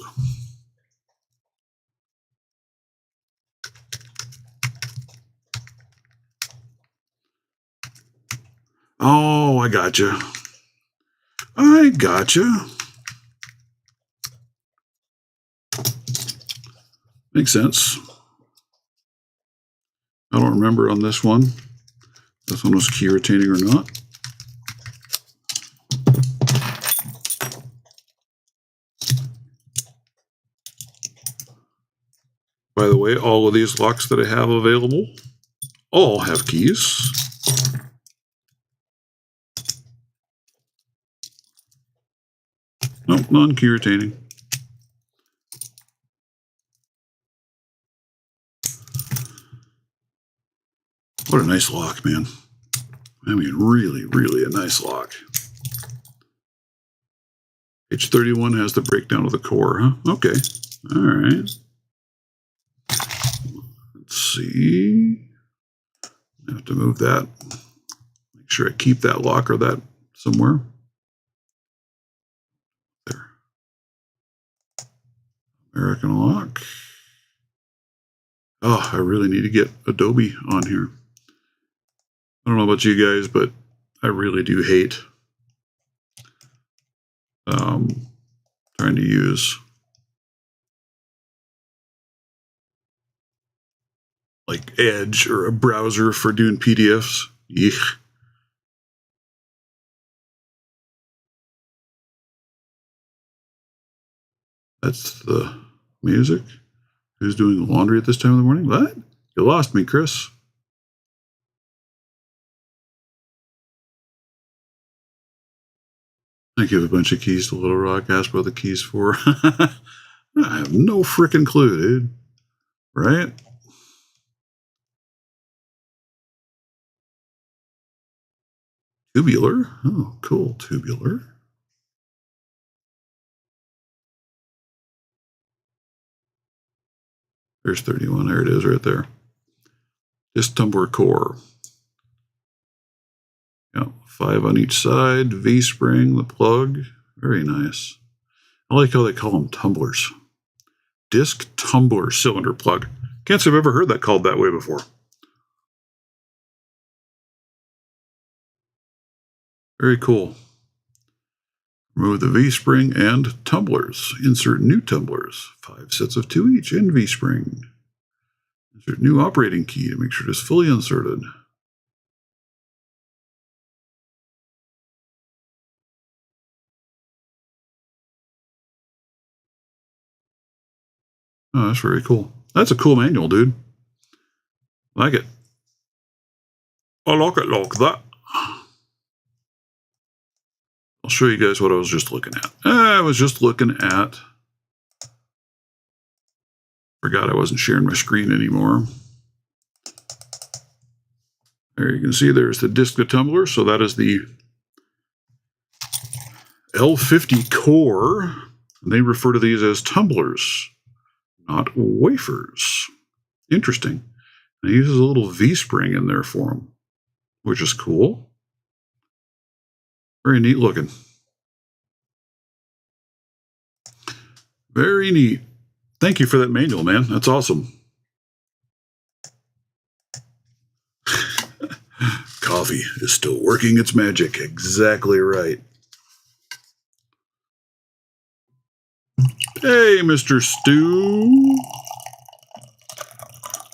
Oh, I gotcha. I gotcha. Makes sense. I don't remember on this one. This one was key retaining or not. By the way, all of these locks that I have available all have keys. Nope, non-key retaining. What a nice lock, man. I mean, really, really a nice lock. Page 31 has the breakdown of the core, huh? Okay. All right. Let's see. I have to move that. Make sure I keep that lock or that somewhere. There. American lock. Oh, I really need to get Adobe on here. I don't know about you guys, but I really do hate trying to use like Edge or a browser for doing PDFs. Eek. That's the music. Who's doing the laundry at this time of the morning? What? You lost me, Chris. I give a bunch of keys to Little Rock. Ask what the keys for. I have no freaking clue, dude. Right? Tubular. Oh, cool. Tubular. There's 31. There it is right there. Just tumbler core. Yeah, 5 on each side. V-spring, the plug. Very nice. I like how they call them tumblers. Disc tumbler cylinder plug. Can't say I've ever heard that called that way before. Very cool. Remove the V-spring and tumblers. Insert new tumblers. 5 sets of 2 each and V-spring. Insert new operating key to make sure it is fully inserted. Oh, that's very cool. That's a cool manual, dude. Like it. I like it like that. I'll show you guys what I was just looking at. I was just looking at... Forgot I wasn't sharing my screen anymore. There you can see there's the disc tumbler. So that is the L50 core. They refer to these as tumblers, not wafers. Interesting. And it uses a little V-spring in there for them, which is cool. Very neat looking. Very neat. Thank you for that manual, man. That's awesome. Coffee is still working its magic. Exactly right. Hey, Mr. Stu.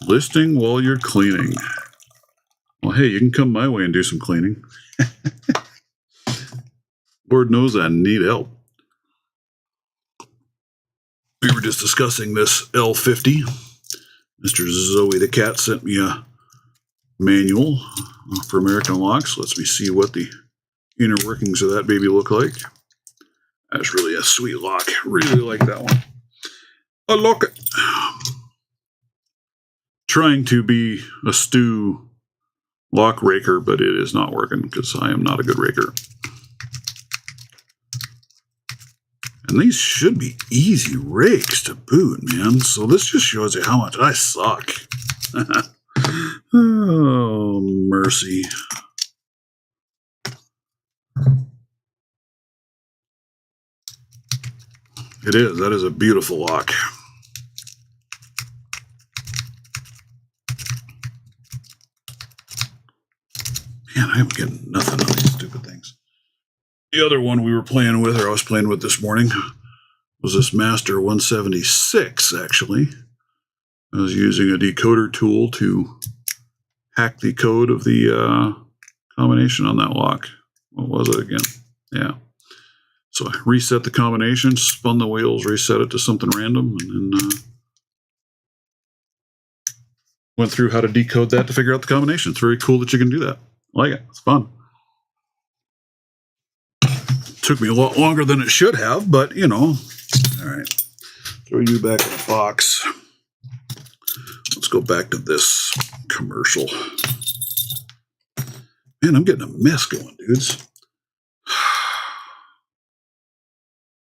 Listing while you're cleaning. Well, hey, you can come my way and do some cleaning. Lord knows I need help. We were just discussing this L50. Mr. Zoe the cat sent me a manual for American locks. Lets me see what the inner workings of that baby look like. That's really a sweet lock. Really like that one. I like it. Trying to be a Stu lock raker, but it is not working because I am not a good raker. And these should be easy rakes to boot, man. So this just shows you how much I suck. Oh, mercy. It is. That is a beautiful lock. Man, I'm getting nothing on these stupid things. The other one we were playing with, or I was playing with this morning, was this Master 176, actually. I was using a decoder tool to hack the code of the combination on that lock. What was it again? Yeah. So I reset the combination, spun the wheels, reset it to something random, and then went through how to decode that to figure out the combination. It's very cool that you can do that. I like it. It's fun. Took me a lot longer than it should have, but you know. All right. Throw you back in the box. Let's go back to this commercial. Man, I'm getting a mess going, dudes.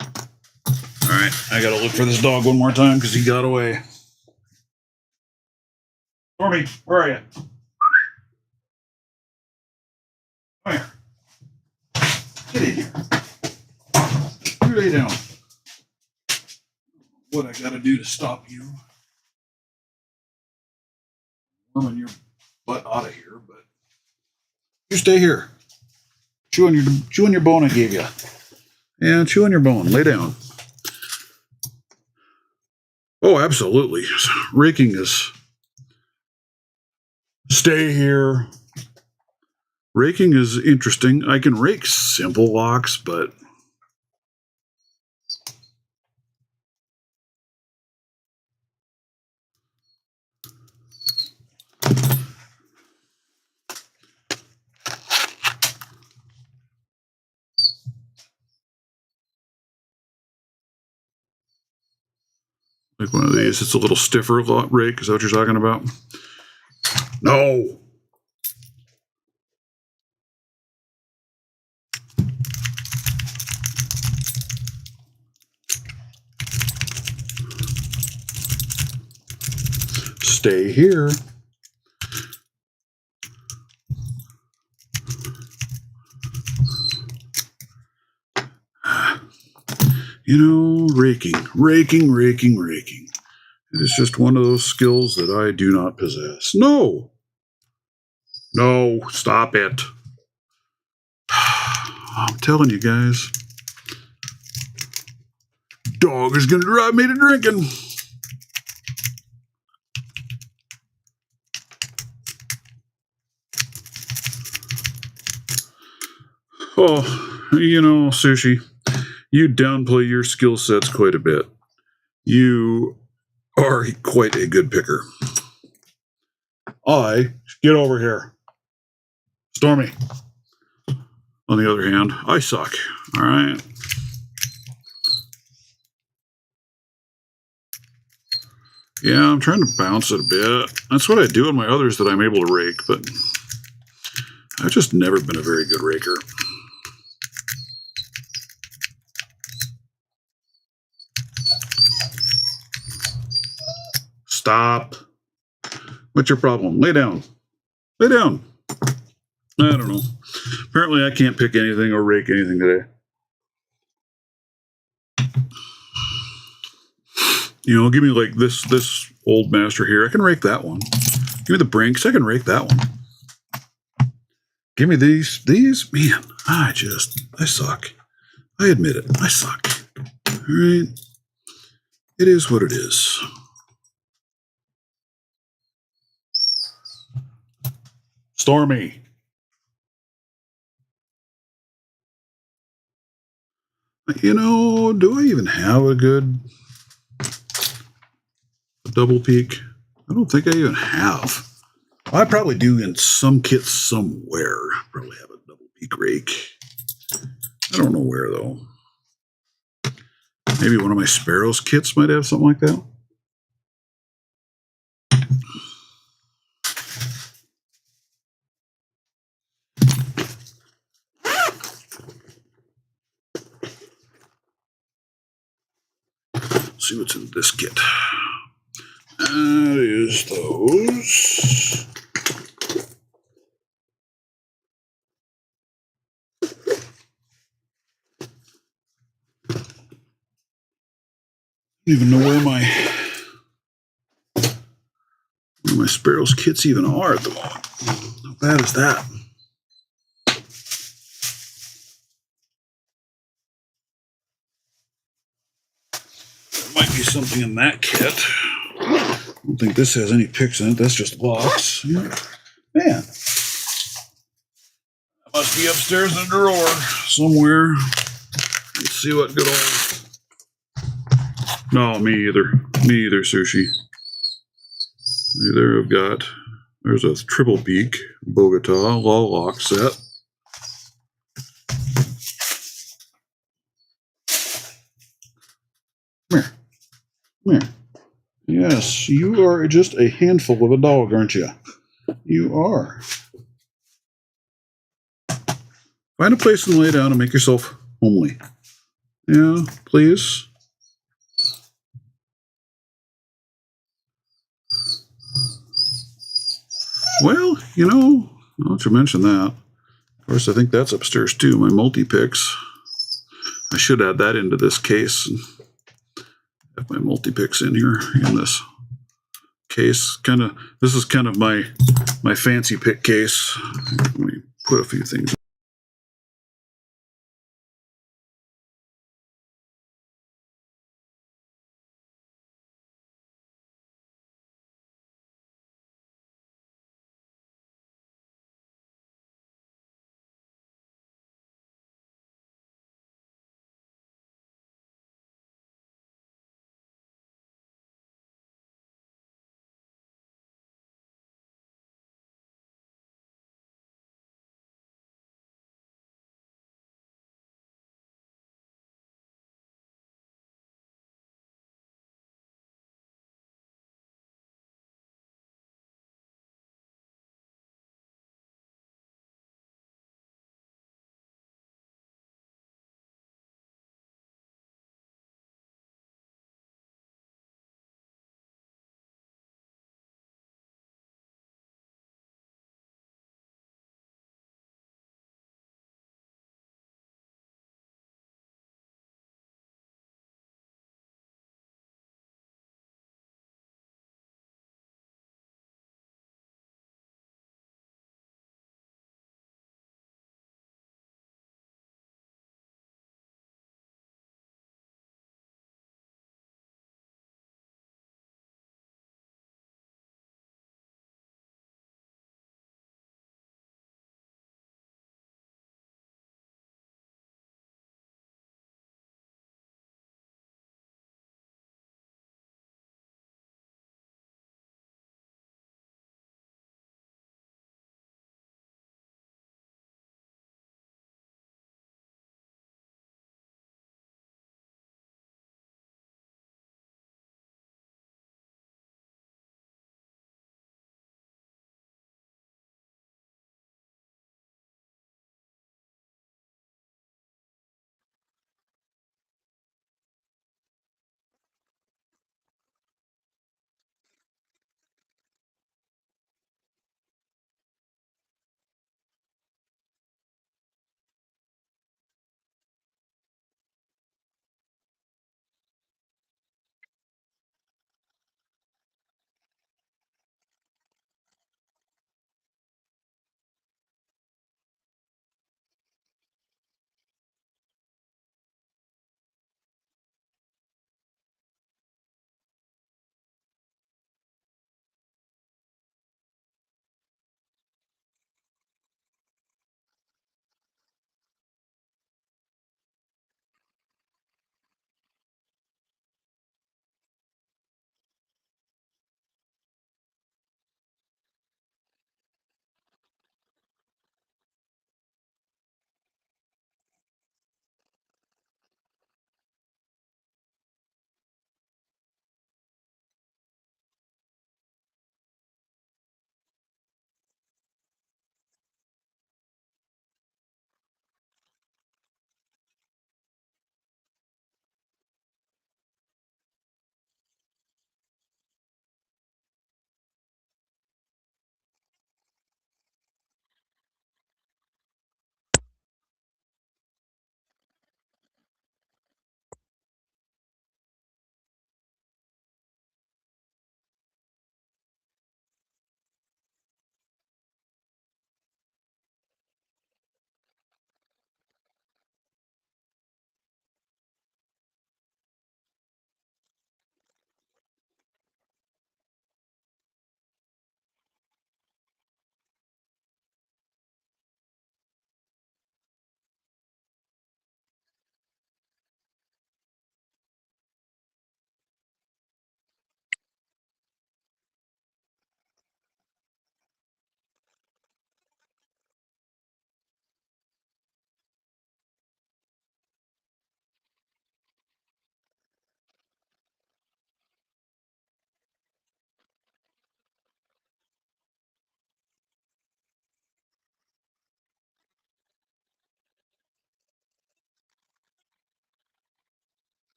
All right, I gotta look for this dog one more time because he got away. Stormy, where are you? Come here. Get in here. You lay down. What I got to do to stop you worming your butt out of here, but you stay here. Chew on your bone I gave you. Yeah, chew on your bone. Lay down. Oh, absolutely. Raking is... Stay here. Raking is interesting. I can rake simple locks, but... like one of these. It's a little stiffer rake. Is that what you're talking about? No. Stay here. You know, raking. It is just one of those skills that I do not possess. No! No, stop it. I'm telling you guys. Dog is going to drive me to drinking. Oh, you know, Sushi, you downplay your skill sets quite a bit. You are quite a good picker. Get over here. Stormy. On the other hand, I suck. All right. Yeah, I'm trying to bounce it a bit. That's what I do in my others that I'm able to rake, but I've just never been a very good raker. Stop. What's your problem? Lay down. Lay down. I don't know. Apparently I can't pick anything or rake anything today. You know, give me like this old master here. I can rake that one. Give me the brinks. I can rake that one. Give me these. Man, I suck. I admit it. I suck. All right. It is what it is. Stormy. You know, do I even have a good double peak? I don't think I even have. I probably do in some kits somewhere. Probably have a double peak rake. I don't know where though. Maybe one of my Sparrows kits might have something like that. Let's see what's in this kit. That is those. I don't even know where my Sparrows kits even are at the moment. How bad is that? There might be something in that kit. I don't think this has any picks in it. That's just locks. Yeah. Man. That must be upstairs in a drawer somewhere. Let's see what good old... No, me either. Me either, Sushi. Either I've got... There's a triple peak Bogota lock set. Come here. Come here. Yes, you are just a handful of a dog, aren't you? You are. Find a place and lay down and make yourself homely. Yeah, please. Well, you know, I'll let you mention that. Of course, I think that's upstairs too, my multi-picks. I should add that into this case and Have my multi-picks in here in this case. This is kind of my fancy pick case. Let me put a few things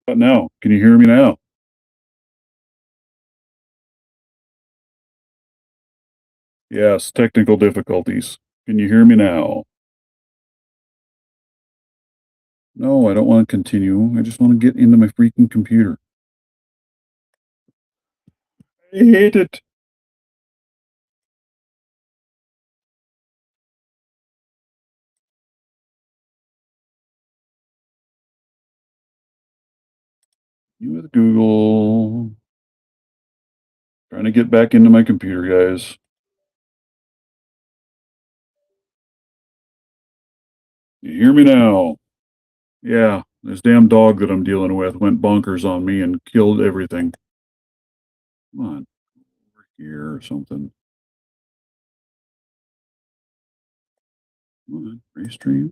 But now, can you hear me now? Yes, technical difficulties. Can you hear me now? No, I don't want to continue. I just want to get into my freaking computer. I hate it. You with Google. Trying to get back into my computer, guys. You hear me now? Yeah, this damn dog that I'm dealing with went bonkers on me and killed everything. Come on, over here or something. Come on, restream.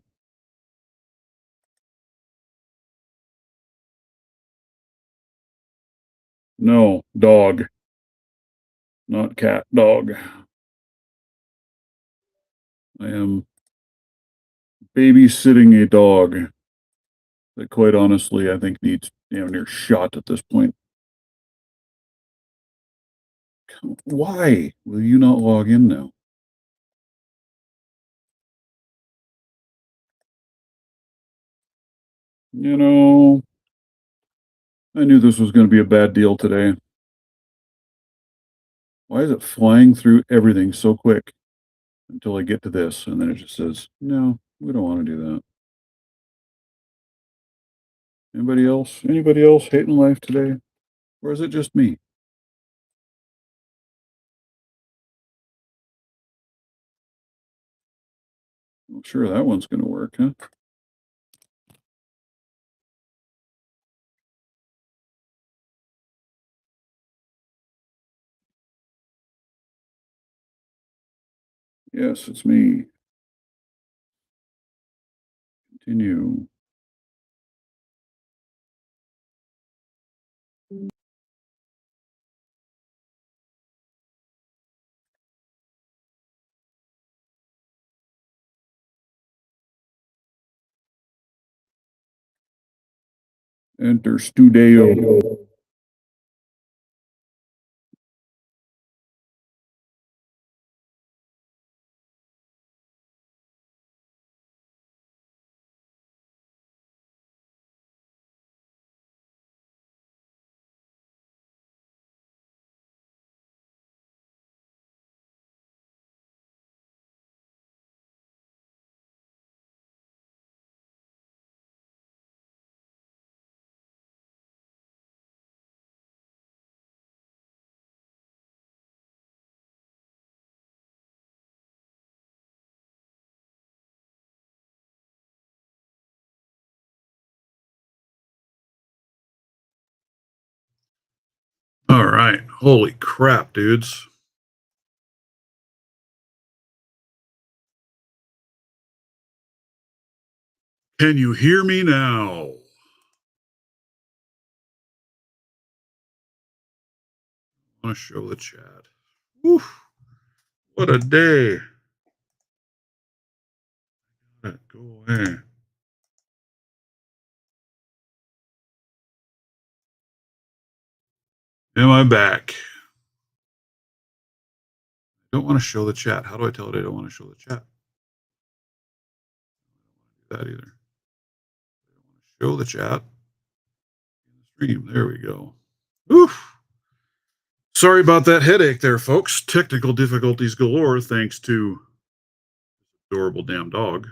No, dog. Not cat, dog. I am babysitting a dog that quite honestly I think needs damn near shot at this point. Why will you not log in now? You know, I knew this was going to be a bad deal today. Why is it flying through everything so quick until I get to this? And then it just says, no, we don't want to do that. Anybody else? Anybody else hating life today? Or is it just me? Well, sure, that one's going to work, huh? Yes, it's me. Continue. Enter studio. All right. Holy crap, dudes. Can you hear me now? I want to show the chat. Whew, what a day. Go away. Am I back? I don't want to show the chat. How do I tell it I don't want to show the chat? I don't want to do that either. I don't want to show the chat in the stream. There we go. Oof. Sorry about that headache there, folks. Technical difficulties galore thanks to adorable damn dog.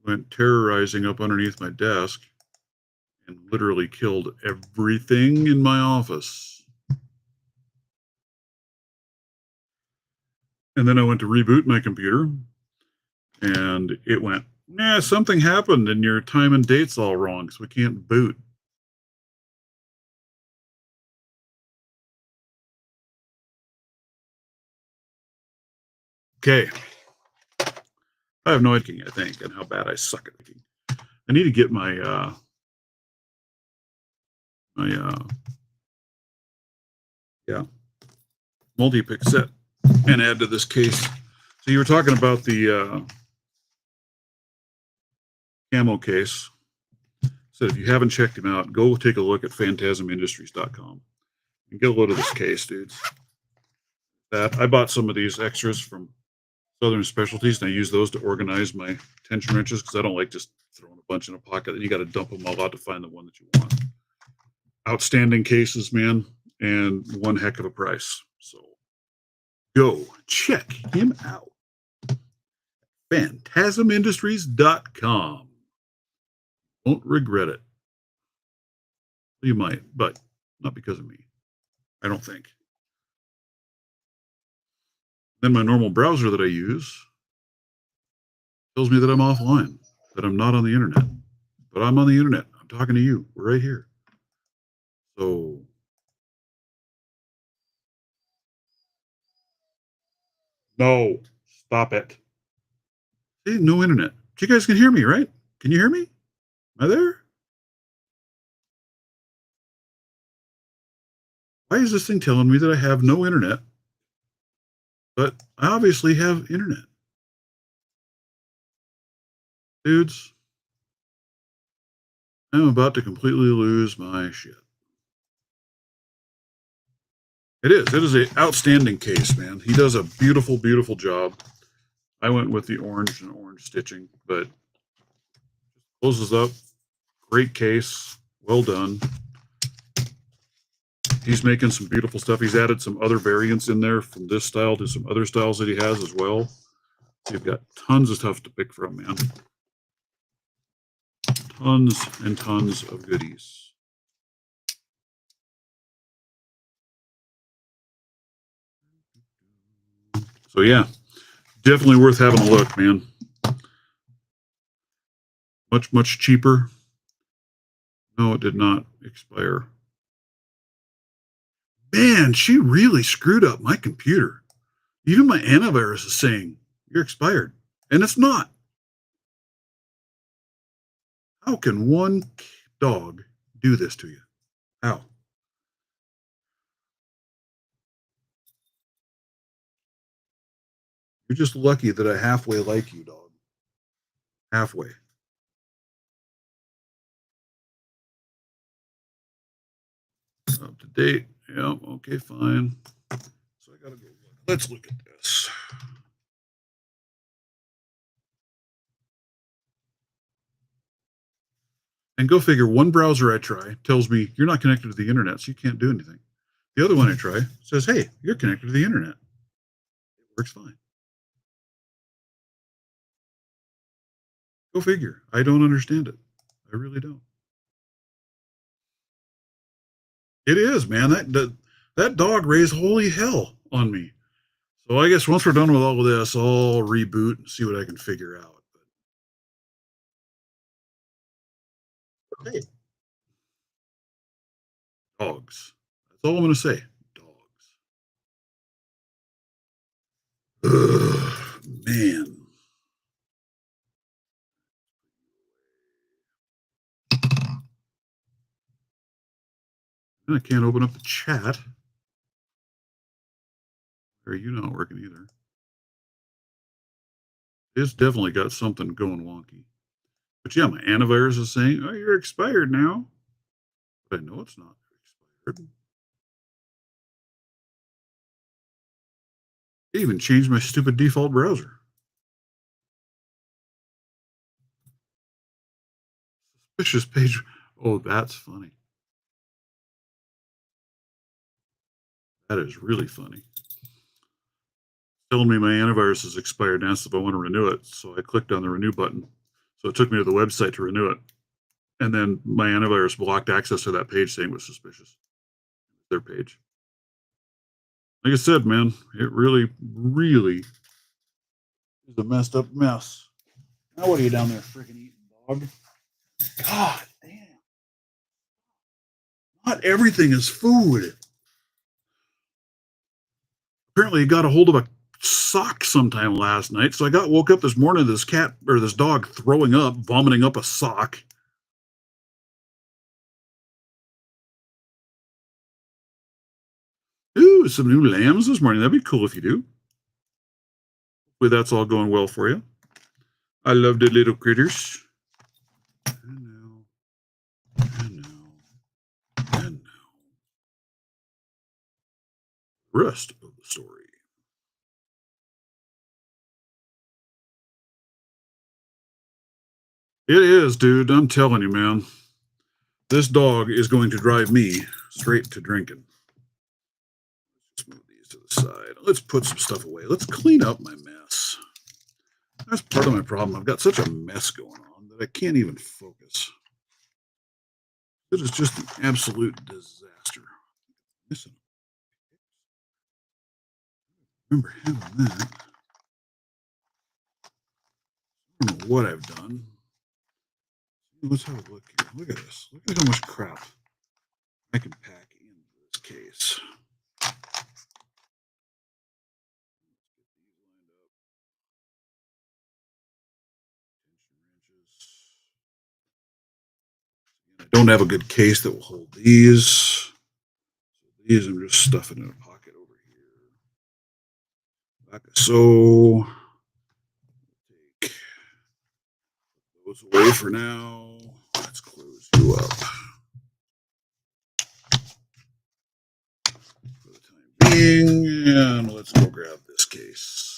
Went terrorizing up underneath my desk and literally killed everything in my office. And then I went to reboot my computer and it went, nah, something happened and your time and date's all wrong, so we can't boot. Okay. I have no idea, I think, and how bad I suck at thinking. I need to get my multi-pick set and add to this case. So you were talking about the camo case. Said if you haven't checked him out, go take a look at phantasmindustries.com and get a load of this case, dudes. That I bought some of these extras from Southern Specialties, and I use those to organize my tension wrenches because I don't like just throwing a bunch in a pocket. And you got to dump them all out to find the one that you want. Outstanding cases, man, and one heck of a price. So go check him out. PhantasmIndustries.com. Won't regret it. You might, but not because of me. I don't think. Then my normal browser that I use tells me that I'm offline, that I'm not on the internet. But I'm on the internet. I'm talking to you. We're right here. So no, stop it. See, no internet. You guys can hear me, right? Can you hear me? Am I there? Why is this thing telling me that I have no internet? But I obviously have internet. Dudes, I'm about to completely lose my shit. It is an outstanding case, man. He does a beautiful, beautiful job. I went with the orange and orange stitching, but closes up. Great case. Well done. He's making some beautiful stuff. He's added some other variants in there from this style to some other styles that he has as well. You've got tons of stuff to pick from, man. Tons and tons of goodies. So yeah, definitely worth having a look, man. Much, much cheaper. No, it did not expire. Man, she really screwed up my computer. Even my antivirus is saying, you're expired. And it's not. How can one dog do this to you? How? You're just lucky that I halfway like you, dog. Halfway. Up to date. Yep. Okay, fine. So I gotta go look. Let's look at this. And go figure, one browser I try tells me you're not connected to the internet, so you can't do anything. The other one I try says, hey, you're connected to the internet. It works fine. Go figure. I don't understand it. I really don't. It is, man. That dog raised holy hell on me. So I guess once we're done with all of this, I'll reboot and see what I can figure out. But, hey, dogs. That's all I'm going to say. Dogs. Ugh, man. I can't open up the chat. Are you not working either? It's definitely got something going wonky. But yeah, my antivirus is saying, oh, you're expired now. But I know it's not expired. It even changed my stupid default browser. Suspicious page. Oh, that's funny. That is really funny. Telling me my antivirus is expired and asked if I want to renew it. So I clicked on the renew button. So it took me to the website to renew it. And then my antivirus blocked access to that page saying it was suspicious. Their page. Like I said, man, it really, really is a messed up mess. Now what are you down there freaking eating, dog? God damn. Not everything is food. Apparently he got a hold of a sock sometime last night. So I woke up this morning to this cat or this dog throwing up, vomiting up a sock. Ooh, some new lambs this morning. That'd be cool if you do. Hopefully that's all going well for you. I love the little critters. And now, and now, and now. Rest of the story. It is, dude. I'm telling you, man. This dog is going to drive me straight to drinking. Let's move these to the side. Let's put some stuff away. Let's clean up my mess. That's part of my problem. I've got such a mess going on that I can't even focus. It is just an absolute disaster. Listen, remember having that. I don't know what I've done. Let's have a look here. Look at this. Look at how much crap I can pack into this case. I don't have a good case that will hold these. These I'm just stuffing in a pocket over here. Like so. Take those away for now. Let's close you up. For the time being, and let's go grab this case.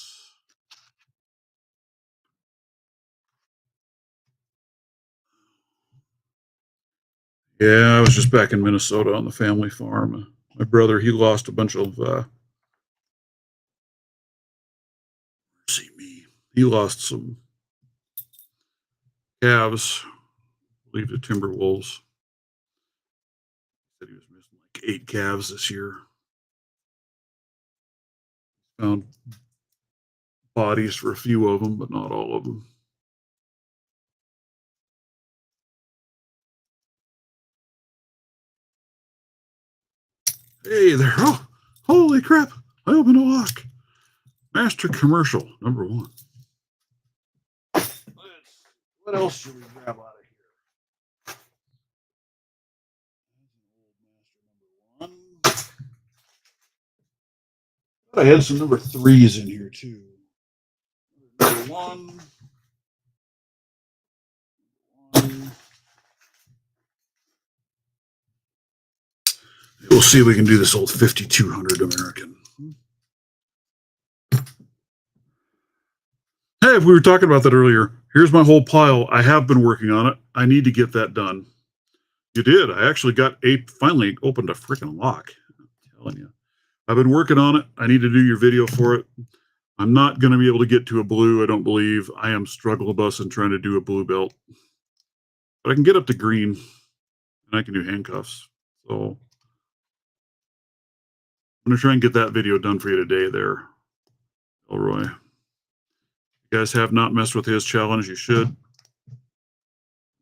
Yeah, I was just back in Minnesota on the family farm. My brother, he lost a bunch of, see me, he lost some calves, I believe the timber wolves. Said he was missing like 8 calves this year. Found bodies for a few of them, but not all of them. Hey there. Oh, holy crap. I opened a lock. Master commercial, number 1. What else should we grab out of here? Number 1. I had some number 3s in here too. Number 1. We'll see if we can do this old 5200 American. Hey, we were talking about that earlier. Here's my whole pile. I have been working on it. I need to get that done. You did. I actually finally opened a freaking lock. I'm telling you. I've been working on it. I need to do your video for it. I'm not going to be able to get to a blue, I don't believe. I am struggle bussing trying to do a blue belt. But I can get up to green, and I can do handcuffs. So I'm going to try and get that video done for you today there, Elroy. If you guys have not messed with his challenge, you should.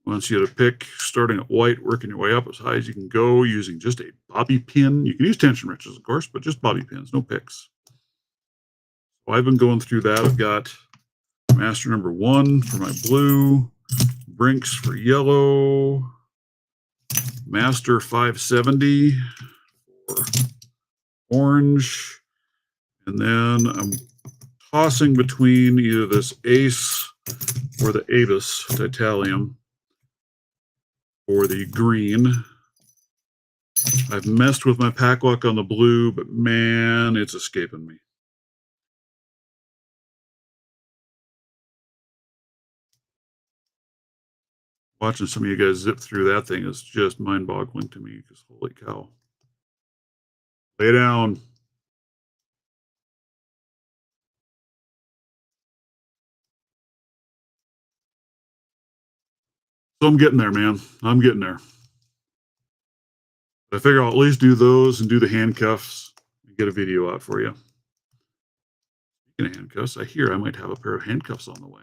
Wants you to pick, starting at white, working your way up as high as you can go using just a bobby pin. You can use tension wrenches, of course, but just bobby pins, no picks. So I've been going through that. I've got master number 1 for my blue, Brinks for yellow, master 570 for orange, and then I'm tossing between either this Ace or the Avis titanium for the green. I've messed with my pack lock on the blue, but man, it's escaping me. Watching some of you guys zip through that thing is just mind-boggling to me, because holy cow. Lay down. So I'm getting there, man. I'm getting there. But I figure I'll at least do those and do the handcuffs and get a video out for you. Speaking of handcuffs, I hear I might have a pair of handcuffs on the way.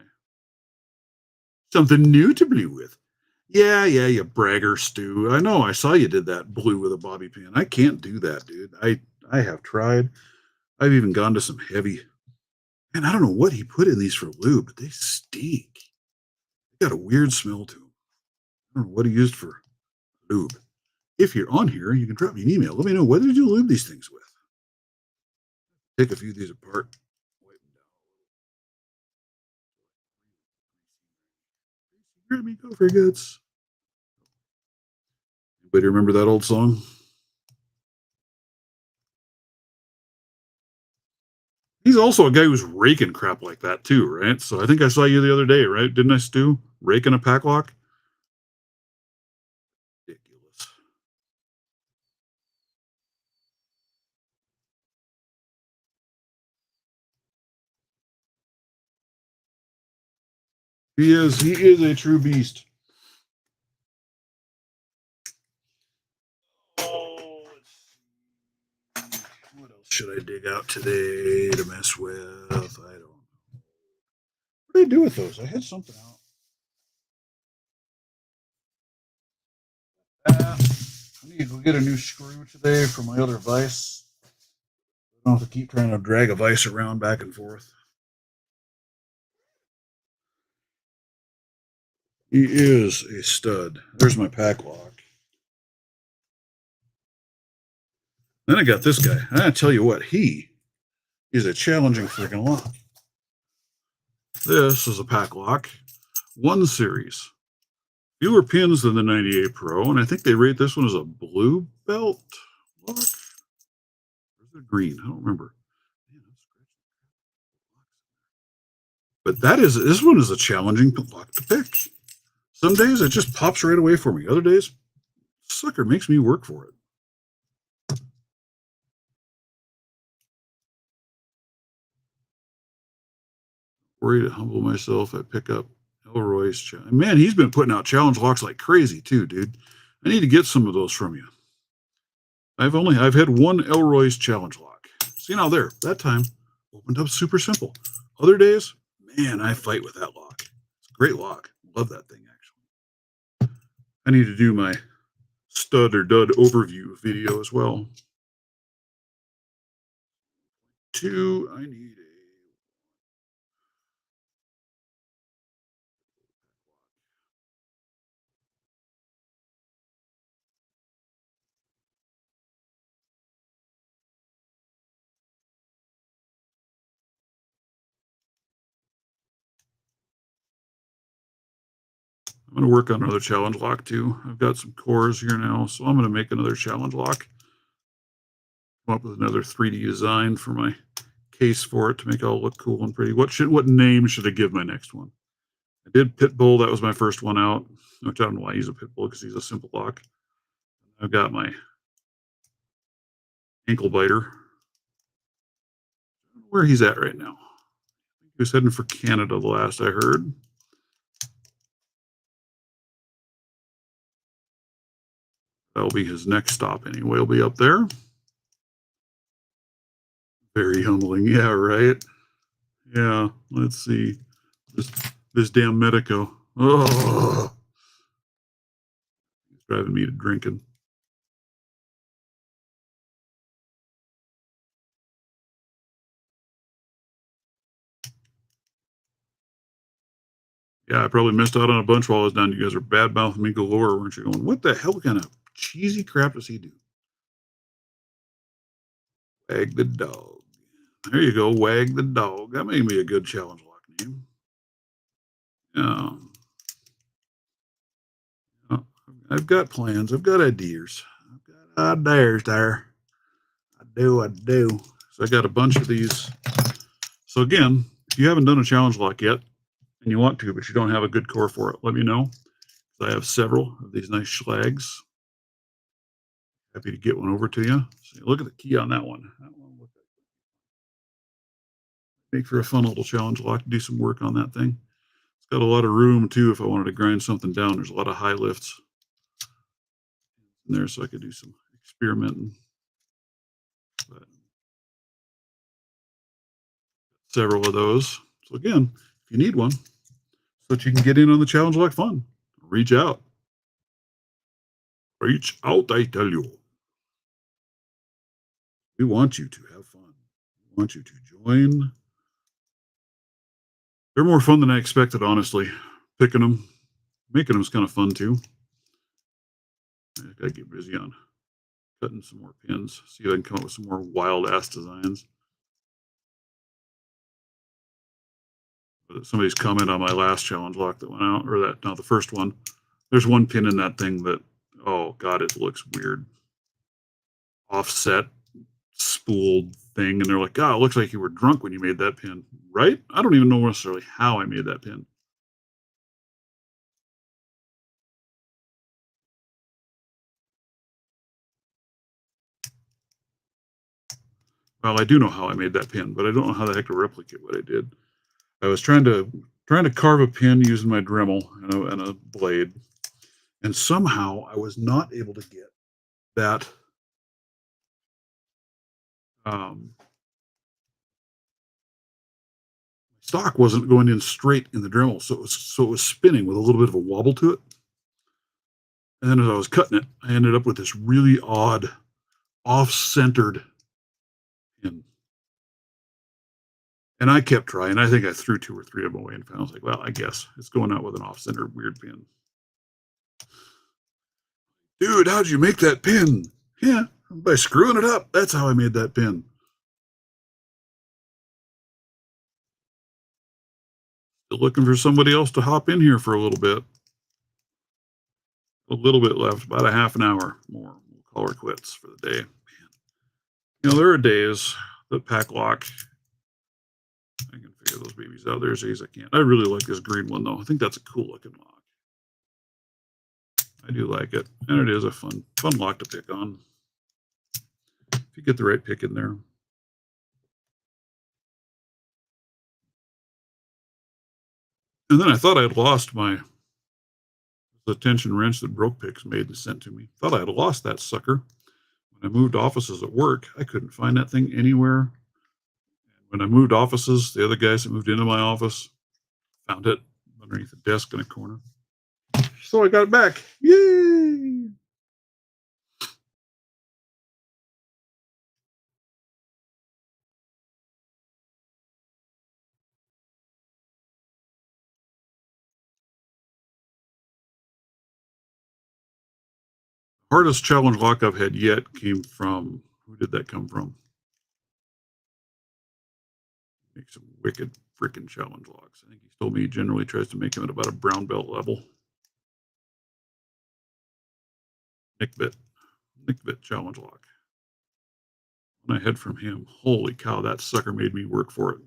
Something new to play with. Yeah, you bragger, Stu. I know. I saw you did that blue with a bobby pin. I can't do that, dude. I have tried. I've even gone to some heavy. Man, I don't know what he put in these for lube, but they stink. They got a weird smell to them. I don't know what he used for lube. If you're on here, you can drop me an email. Let me know, what did you lube these things with? Take a few of these apart. Wipe them down. Let me go for guts. Anybody remember that old song? He's also a guy who's raking crap like that too, right? So I think I saw you the other day, right? Didn't I, Stu? Raking a pack lock? Ridiculous. He is a true beast. Oh, what else should I dig out today to mess with? I don't know. What did I do with those? I had something out. I need to go get a new screw today for my other vise. I don't have to keep trying to drag a vise around back and forth. He is a stud. There's my pack lock. Then I got this guy. I tell you what, he is a challenging freaking lock. This is a pack lock, 1 series. Fewer pins than the 98 Pro, and I think they rate this one as a blue belt lock. Or is it green? I don't remember. But this one is a challenging lock to pick. Some days it just pops right away for me. Other days, sucker makes me work for it. Worried to humble myself. I pick up Elroy's. Man, he's been putting out challenge locks like crazy too, dude. I need to get some of those from you. I've had one Elroy's challenge lock. See now there, that time opened up super simple. Other days, man, I fight with that lock. It's a great lock. Love that thing actually. I need to do my stud or dud overview video as well. 2, I need I'm going to work on another challenge lock too. I've got some cores here now, so I'm going to make another challenge lock. Come up with another 3D design for my case for it to make it all look cool and pretty. What name should I give my next one? I did Pitbull. That was my first one out. Which I don't know why I use a Pitbull because he's a simple lock. I've got my ankle biter. Where he's at right now. He was heading for Canada the last I heard. That'll be his next stop anyway. He'll be up there. Very humbling. Yeah, right. Yeah. Let's see. This damn Medico. Oh, he's driving me to drinking. Yeah, I probably missed out on a bunch while I was down. You guys are bad mouthing me galore, weren't you? Going, what the hell kind of cheesy crap does he do? Wag the dog. There you go, Wag the dog. That may be a good challenge lock name. Um, I've got plans. I've got ideas. I've got ideas there. I do. So I got a bunch of these. So again, if you haven't done a challenge lock yet and you want to, but you don't have a good core for it, let me know. I have several of these nice schlags. Happy to get one over to you. So look at the key on that one. That one make for a fun little challenge lock to do some work on that thing. It's got a lot of room too if I wanted to grind something down. There's a lot of high lifts in there, so I could do some experimenting. But several of those. So again, if you need one, so that you can get in on the challenge lock fun, reach out. Reach out, I tell you. We want you to have fun. We want you to join. They're more fun than I expected, honestly. Picking them, making them is kind of fun too. I gotta get busy on cutting some more pins. See if I can come up with some more wild ass designs. Somebody's comment on my last challenge lock that went out, or that, no, the first one. There's one pin in that thing that, oh God, it looks weird. Offset, spooled thing. And they're like, oh, it looks like you were drunk when you made that pin, right? I don't even know necessarily how I made that pin. Well, I do know how I made that pin, but I don't know how the heck to replicate what I did. I was trying to carve a pin using my Dremel and a blade, and somehow I was not able to get that stock wasn't going in straight in the Dremel, so it was spinning with a little bit of a wobble to it. And then as I was cutting it, I ended up with this really odd, off-centered pin. And I kept trying. I think I threw 2 or 3 of them away and found, I was like, well, I guess it's going out with an off-centered weird pin. Dude, how'd you make that pin? Yeah, by screwing it up. That's how I made that pin. Still looking for somebody else to hop in here for a little bit. A little bit left, about a half an hour more. We'll call her quits for the day. Man. You know, there are days that pack lock. I can figure those babies out. There's days I can't. I really like this green one though. I think that's a cool looking lock. I do like it, and it is a fun lock to pick on if you get the right pick in there. And then I thought I had lost the tension wrench that Broke Picks made and sent to me. Thought I had lost that sucker. When I moved offices at work, I couldn't find that thing anywhere. When I moved offices, the other guys that moved into my office found it underneath the desk in a corner. So I got it back. Yay! Hardest challenge lock I've had yet came from, who did that come from? Make some wicked freaking challenge locks. I think he's told me he generally tries to make them at about a brown belt level. Nick Bit challenge lock. When I heard from him, holy cow, that sucker made me work for it.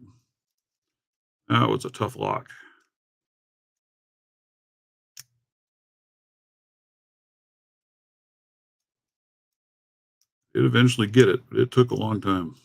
That was a tough lock. Did eventually get it, but it took a long time.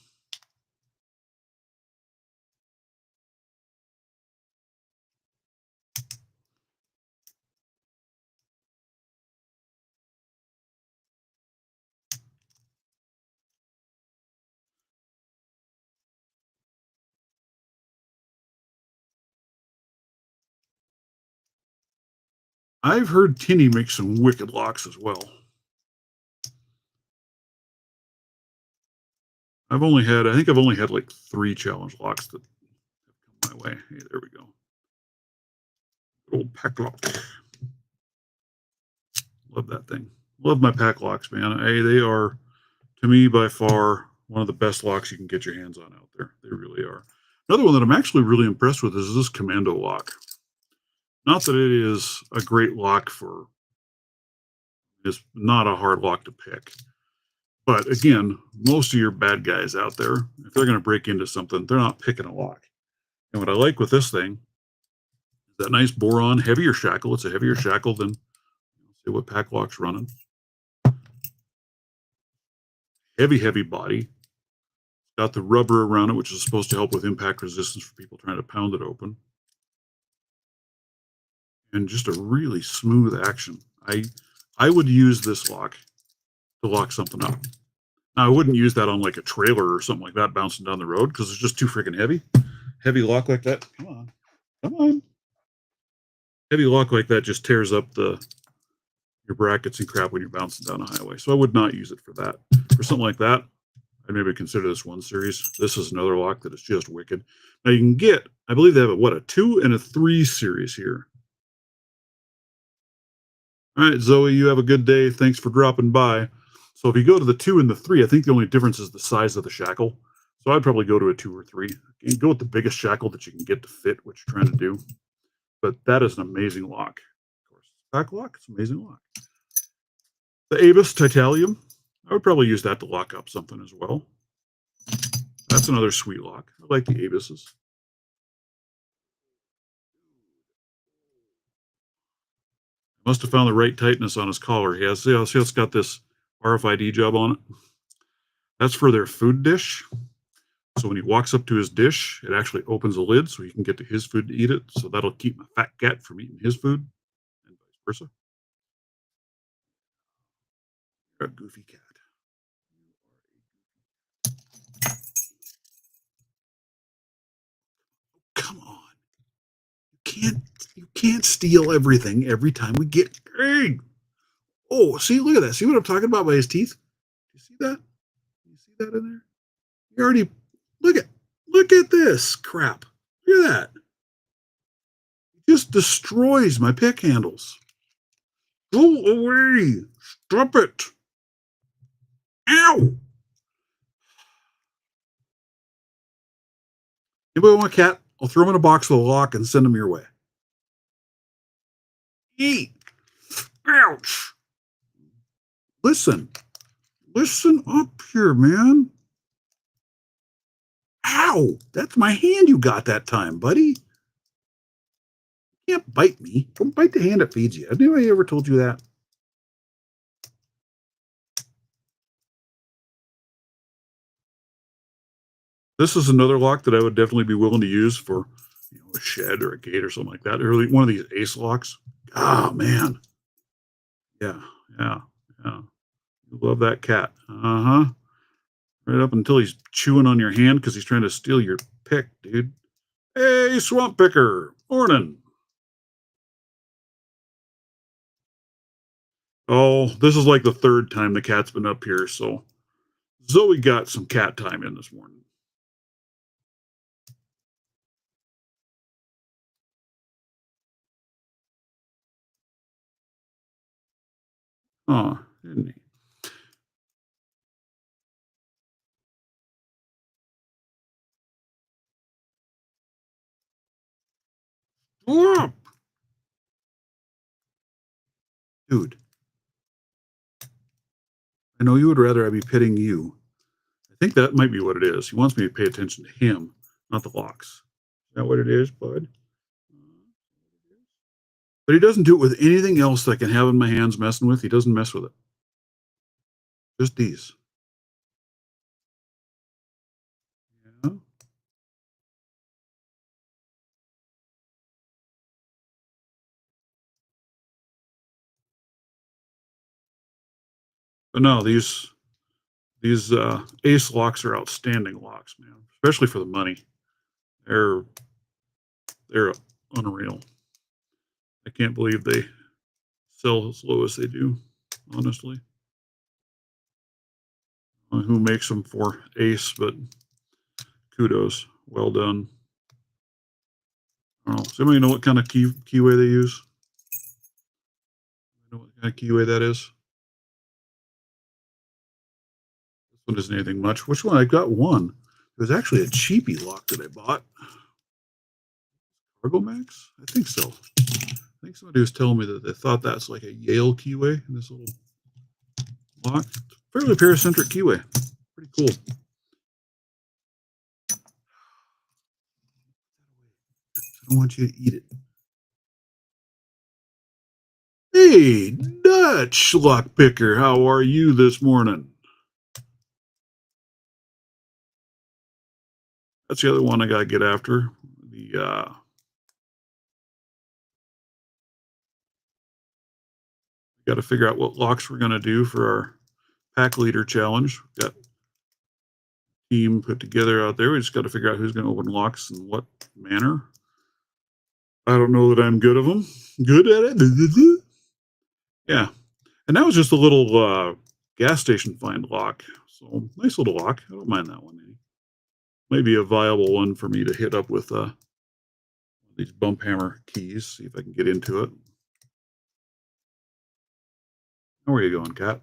I've heard Tinny make some wicked locks as well. I think I've only had like 3 challenge locks that have come my way. Hey, there we go. Old pack lock. Love that thing. Love my pack locks, man. They are, to me, by far one of the best locks you can get your hands on out there. They really are. Another one that I'm actually really impressed with is this commando lock. Not that it is a great lock for, it's not a hard lock to pick. But again, most of your bad guys out there, if they're going to break into something, they're not picking a lock. And what I like with this thing is that nice boron, heavier shackle. It's a heavier shackle than, see what pack lock's running. Heavy body. Got the rubber around it, which is supposed to help with impact resistance for people trying to pound it open. And just a really smooth action. I would use this lock to lock something up. Now, I wouldn't use that on like a trailer or something like that bouncing down the road because it's just too freaking heavy. Heavy lock like that, come on. Heavy lock like that just tears up your brackets and crap when you're bouncing down a highway. So I would not use it for that. For something like that, I'd maybe consider this 1 series. This is another lock that is just wicked. Now you can get, I believe they have a 2 and a 3 series here. All right, Zoe, you have a good day. Thanks for dropping by. So if you go to the 2 and the 3, I think the only difference is the size of the shackle. So I'd probably go to a 2 or 3. You go with the biggest shackle that you can get to fit what you're trying to do. But that is an amazing lock. Of course, back lock, it's an amazing lock. The Avis Titanium, I would probably use that to lock up something as well. That's another sweet lock. I like the Avises. Must have found the right tightness on his collar. He has, see, it's got this RFID job on it. That's for their food dish. So when he walks up to his dish, it actually opens a lid so he can get to his food to eat it. So that'll keep my fat cat from eating his food, and vice versa. You're a goofy cat. Come on. Can't you can't steal everything every time we get. Hey! Oh, see, look at that. See what I'm talking about by his teeth? You see that? You see that in there? You already look at look at this crap. Look at that. It just destroys my pick handles. Go away. Stop it. Ow. Anybody want a cat? I'll throw them in a box with a lock and send them your way. Eat. Ouch. Listen. Listen up here, man. Ow. That's my hand you got that time, buddy. You can't bite me. Don't bite the hand that feeds you. Have anybody ever told you that? This is another lock that I would definitely be willing to use for, a shed or a gate or something like that. Or one of these ace locks. Oh man. Yeah, yeah, yeah. You love that cat. Uh-huh. Right up until he's chewing on your hand because he's trying to steal your pick, dude. Hey, swamp picker. Morning. Oh, this is like the third time the cat's been up here, so Zoe got some cat time in this morning. Oh, didn't he? Whoa! Dude, I know you would rather I be pitting you. I think that might be what it is. He wants me to pay attention to him, not the locks. Is that what it is, bud? But he doesn't do it with anything else that I can have in my hands messing with. He doesn't mess with it. Just these. Yeah. But no, these ace locks are outstanding locks, man. Especially for the money. They're they're unreal. I can't believe they sell as low as they do, honestly. Who makes them for ace, but kudos. Well done. I don't know. Does anybody know what kind of keyway they use? You know what kind of keyway that is? This one isn't anything much. Which one? I got one. It was actually a cheapy lock that I bought. Cargo Max? I think so. I think somebody was telling me that they thought that's like a Yale keyway in this little lock. Fairly paracentric keyway. Pretty cool. I don't want you to eat it. Hey, Dutch lock picker, how are you this morning? That's the other one I gotta get after. The got to figure out what locks we're gonna do for our pack leader challenge. We've got a team put together out there. We just got to figure out who's gonna open locks in what manner. I don't know that I'm good of them. Good at it. Yeah, and that was just a little gas station find lock. So nice little lock. I don't mind that one. Maybe a viable one for me to hit up with these bump hammer keys. See if I can get into it. Where are you going, Cat?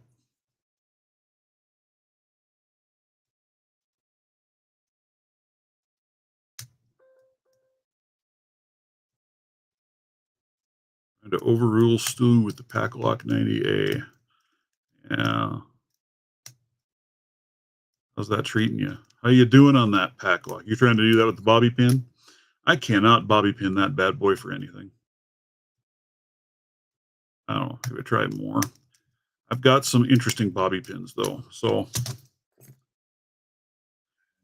Trying to overrule Stu with the Pack Lock 90A. Yeah. How's that treating you? How you doing on that Pack Lock? You trying to do that with the bobby pin? I cannot bobby pin that bad boy for anything. I don't know. Maybe try more. I've got some interesting bobby pins though, so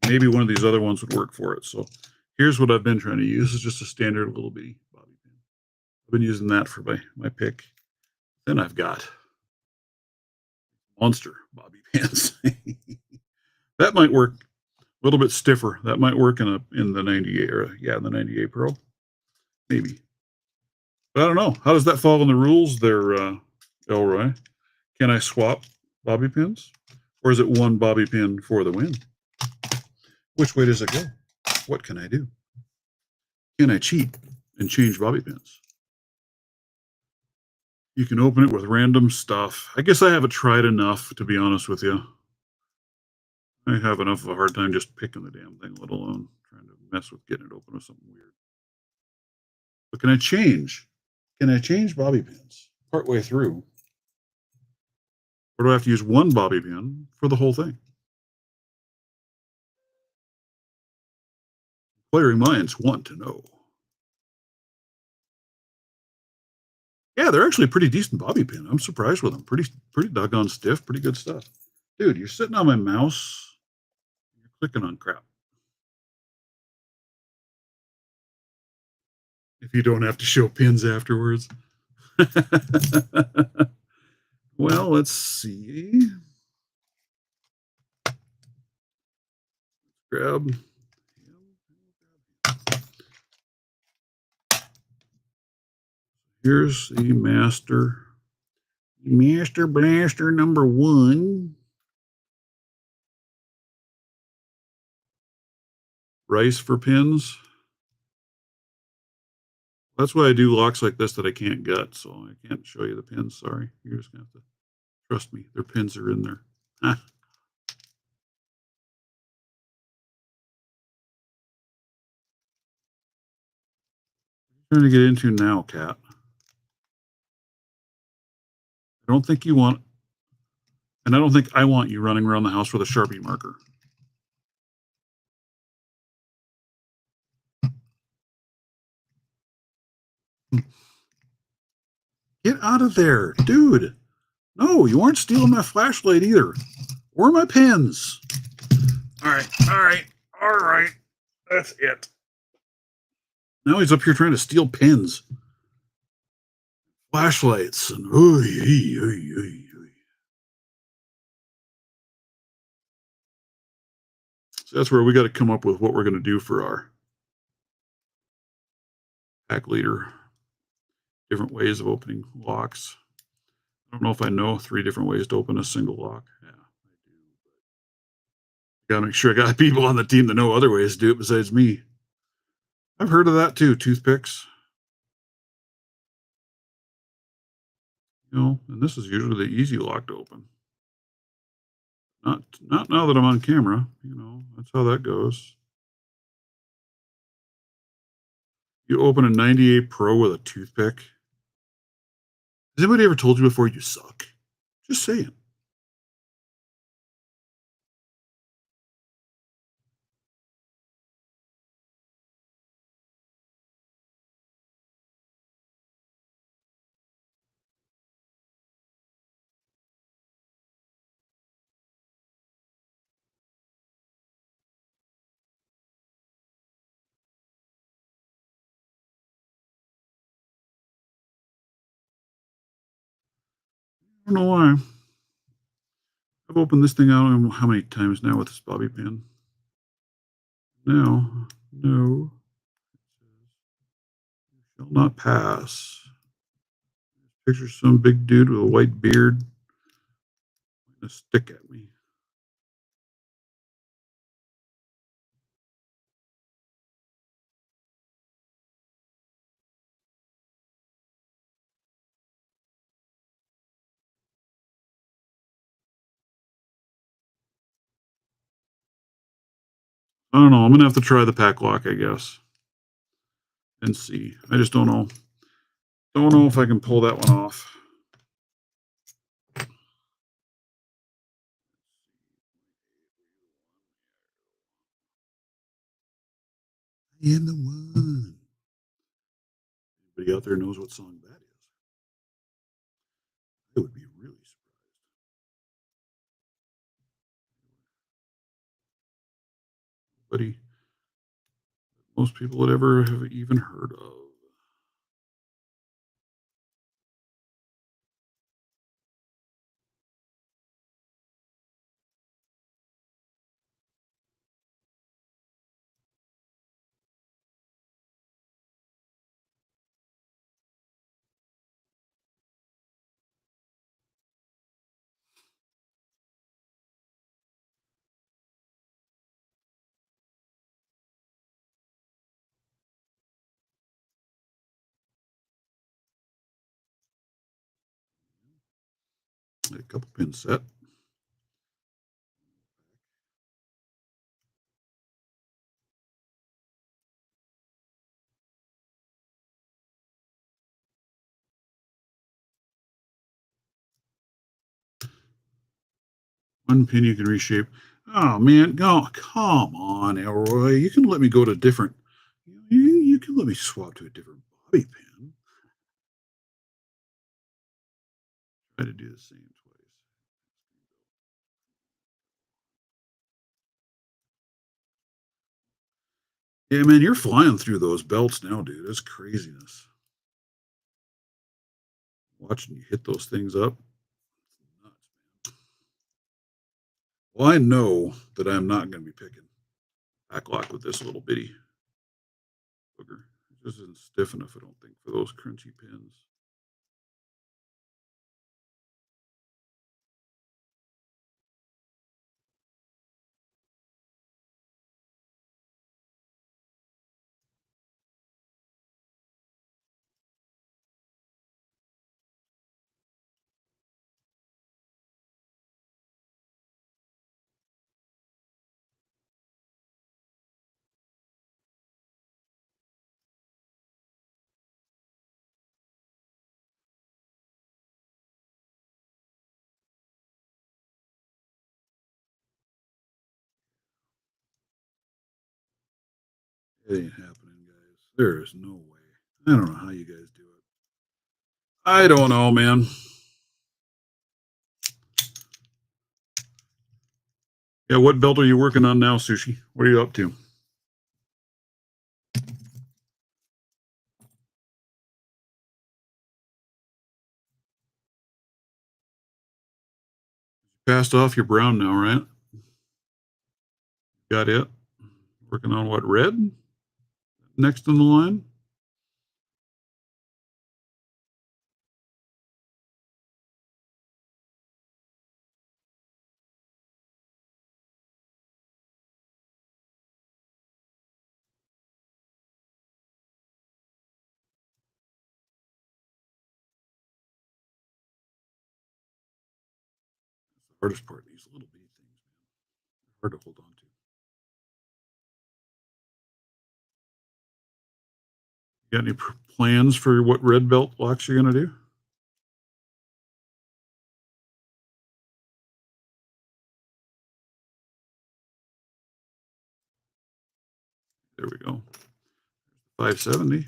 maybe one of these other ones would work for it. So here's what I've been trying to use. Is just a standard little bitty bobby pin. I've been using that for my pick. Then I've got monster bobby pins. That might work. A little bit stiffer. That might work in the 98 or yeah, in the 98 Pro. Maybe. But I don't know. How does that fall in the rules there, Elroy? Can I swap bobby pins? Or is it one bobby pin for the win? Which way does it go? What can I do? Can I cheat and change bobby pins? You can open it with random stuff. I guess I haven't tried enough, to be honest with you. I have enough of a hard time just picking the damn thing, let alone trying to mess with getting it open with something weird. But can I change? Can I change bobby pins partway through? Or do I have to use one bobby pin for the whole thing? Inquiring minds want to know. Yeah, they're actually a pretty decent bobby pin. I'm surprised with them. Pretty doggone stiff, pretty good stuff. Dude, you're sitting on my mouse. You're clicking on crap. If you don't have to show pins afterwards. Well, let's see. Grab. Here's the Master Blaster number 1. Rice for pins. That's why I do locks like this that I can't gut, so I can't show you the pins. Sorry. You're just going to have to trust me. Their pins are in there. Trying to get into now, Cat. I don't think you want, and I don't think I want you running around the house with a Sharpie marker. Get out of there, dude. No, you aren't stealing my flashlight either. Or my pens. All right. That's it. Now he's up here trying to steal pens. Flashlights. And so that's where we got to come up with what we're going to do for our pack leader. Different ways of opening locks. I don't know if I know 3 different ways to open a single lock. Yeah, I do. Got to make sure I got people on the team that know other ways to do it besides me. I've heard of that too, toothpicks. You know, and this is usually the easy lock to open. Not now that I'm on camera. You know, that's how that goes. You open a 98 Pro with a toothpick. Has anybody ever told you before you suck? Just saying. I don't know why. I've opened this thing out I don't know how many times now with this bobby pin. Now, no. Shall not pass. Picture some big dude with a white beard pointing a stick at me. I don't know. I'm gonna have to try the pack lock, I guess, and see. I just don't know. Don't know if I can pull that one off. I am the one. Anybody out there knows what song that is? I would be really surprised. Nobody, most people would ever have even heard of. A couple pin set. One pin you can reshape. Oh man, oh come on, Elroy. You can let me go to different. You can let me swap to a different bobby pin. Try to do the same twice. Yeah, man, you're flying through those belts now, dude. That's craziness. Watching you hit those things up. Well, I know that I'm not going to be picking back lock with this little bitty booger. It just isn't stiff enough, I don't think, for those crunchy pins. It ain't happening, guys. There is no way. I don't know how you guys do it. I don't know, man. Yeah, what belt are you working on now, Sushi? What are you up to? Passed off your brown now, right? Got it. Working on what, red? Next in the line? That's the hardest part. These little bitty things, man. They're hard to hold on to. You got any plans for what red belt locks you're going to do? There we go. 570.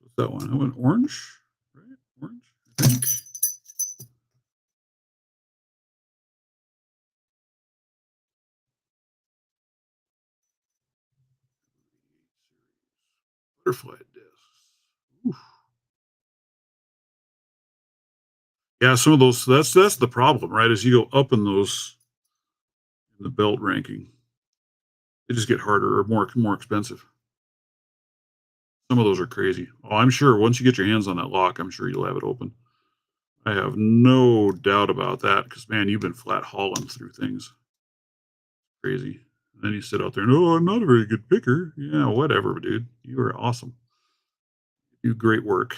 What's that one? I went orange, right? Orange, I think. Butterfly discs. Oof. Yeah, some of those. That's the problem, right? As you go up in those in the belt ranking, they just get harder or more expensive. Some of those are crazy. Oh, I'm sure once you get your hands on that lock, I'm sure you'll have it open. I have no doubt about that because man, you've been flat hauling through things. Crazy. And then you sit out there and oh, I'm not a very good picker. Yeah, whatever, dude. You are awesome. You do great work.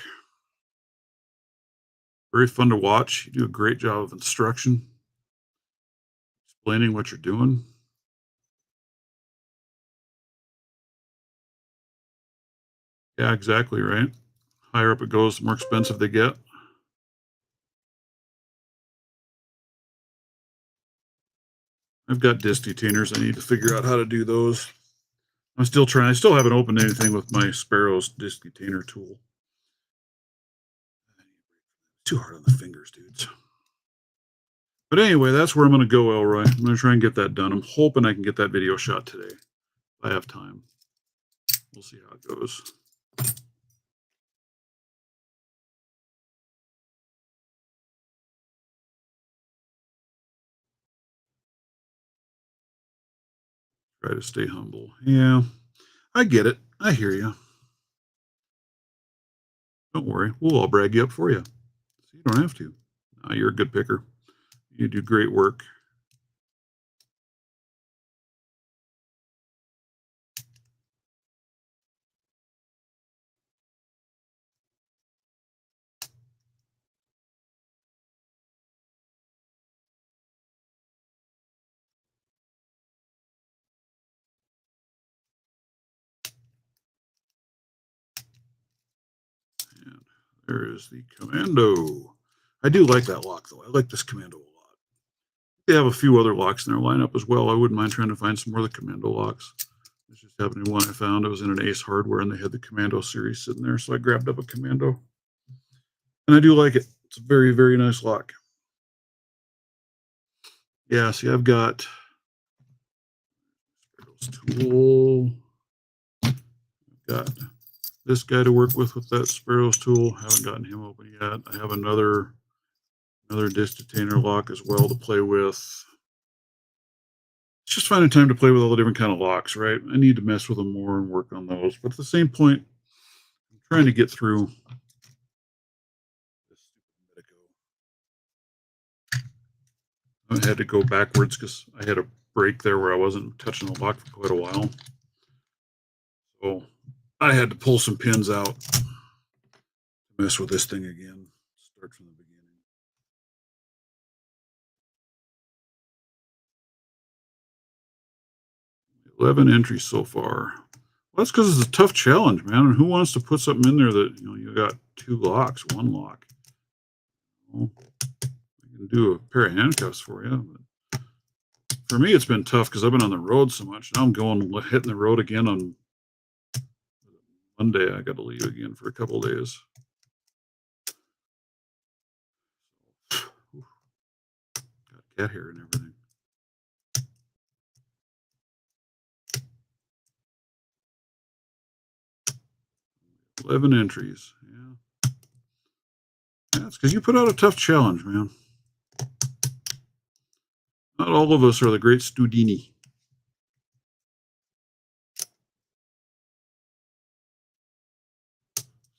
Very fun to watch. You do a great job of instruction, explaining what you're doing. Yeah, exactly right. Higher up it goes, the more expensive they get. I've got disc detainers. I need to figure out how to do those. I'm still trying. I still haven't opened anything with my Sparrow's disc detainer tool. Too hard on the fingers, dudes. But anyway, that's where I'm going to go, Elroy. I'm going to try and get that done. I'm hoping I can get that video shot today. If I have time. We'll see how it goes. Try to stay humble. Yeah, I get it. I hear you. Don't worry. We'll all brag you up for you. So you don't have to. You're a good picker. You do great work. And there is the Commando. I do like that lock, though. I like this Commando a lot. They have a few other locks in their lineup as well. I wouldn't mind trying to find some more of the Commando locks. This just happened to be one I found. It was in an Ace Hardware, and they had the Commando series sitting there, so I grabbed up a Commando. And I do like it. It's a very, very nice lock. Yeah, see, I've got tool. I've got this guy to work with that Sparrow's tool. Haven't gotten him open yet. I have another disc detainer lock as well to play with. It's just finding time to play with all the different kind of locks, right? I need to mess with them more and work on those. But at the same point, I'm trying to get through this I had to go backwards because I had a break there where I wasn't touching the lock for quite a while. So I had to pull some pins out to mess with this thing again. Start from the beginning. 11 entries so far. Well, that's because it's a tough challenge, man. And who wants to put something in there that you got 2 locks, 1 lock? Well, I can do a pair of handcuffs for you. But for me, it's been tough because I've been on the road so much. Now I'm hitting the road again on Monday. I got to leave again for a couple of days. Got cat hair and everything. 11 entries. Yeah. That's because you put out a tough challenge, man. Not all of us are the great Studini.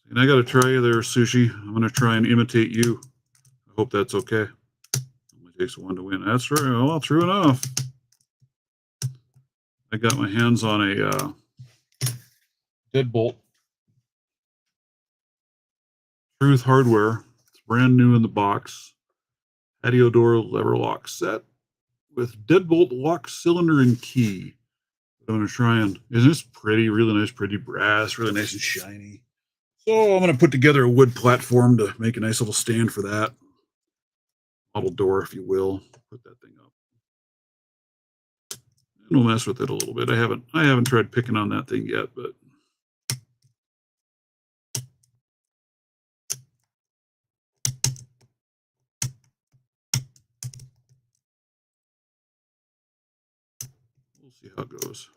And I got to try you there, Sushi. I'm going to try and imitate you. I hope that's okay. It only takes one to win. That's right. Well, true enough. I got my hands on a deadbolt. Truth Hardware. It's brand new in the box. Patio door lever lock set with deadbolt lock cylinder and key. I'm going to try and, isn't this pretty? Really nice, pretty brass, really nice and shiny. So I'm going to put together a wood platform to make a nice little stand for that. Model door, if you will. Put that thing up. And we'll mess with it a little bit. I haven't tried picking on that thing yet, but we'll see how it goes.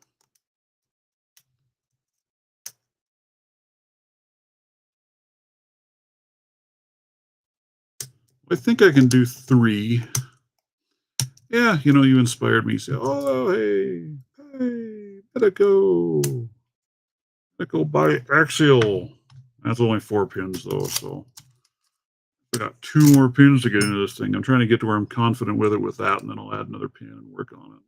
I think I can do 3. Yeah, you inspired me. Say, oh, hey, Medico biaxial. That's only 4 pins though, so I got 2 more pins to get into this thing. I'm trying to get to where I'm confident with it with that, and then I'll add another pin and work on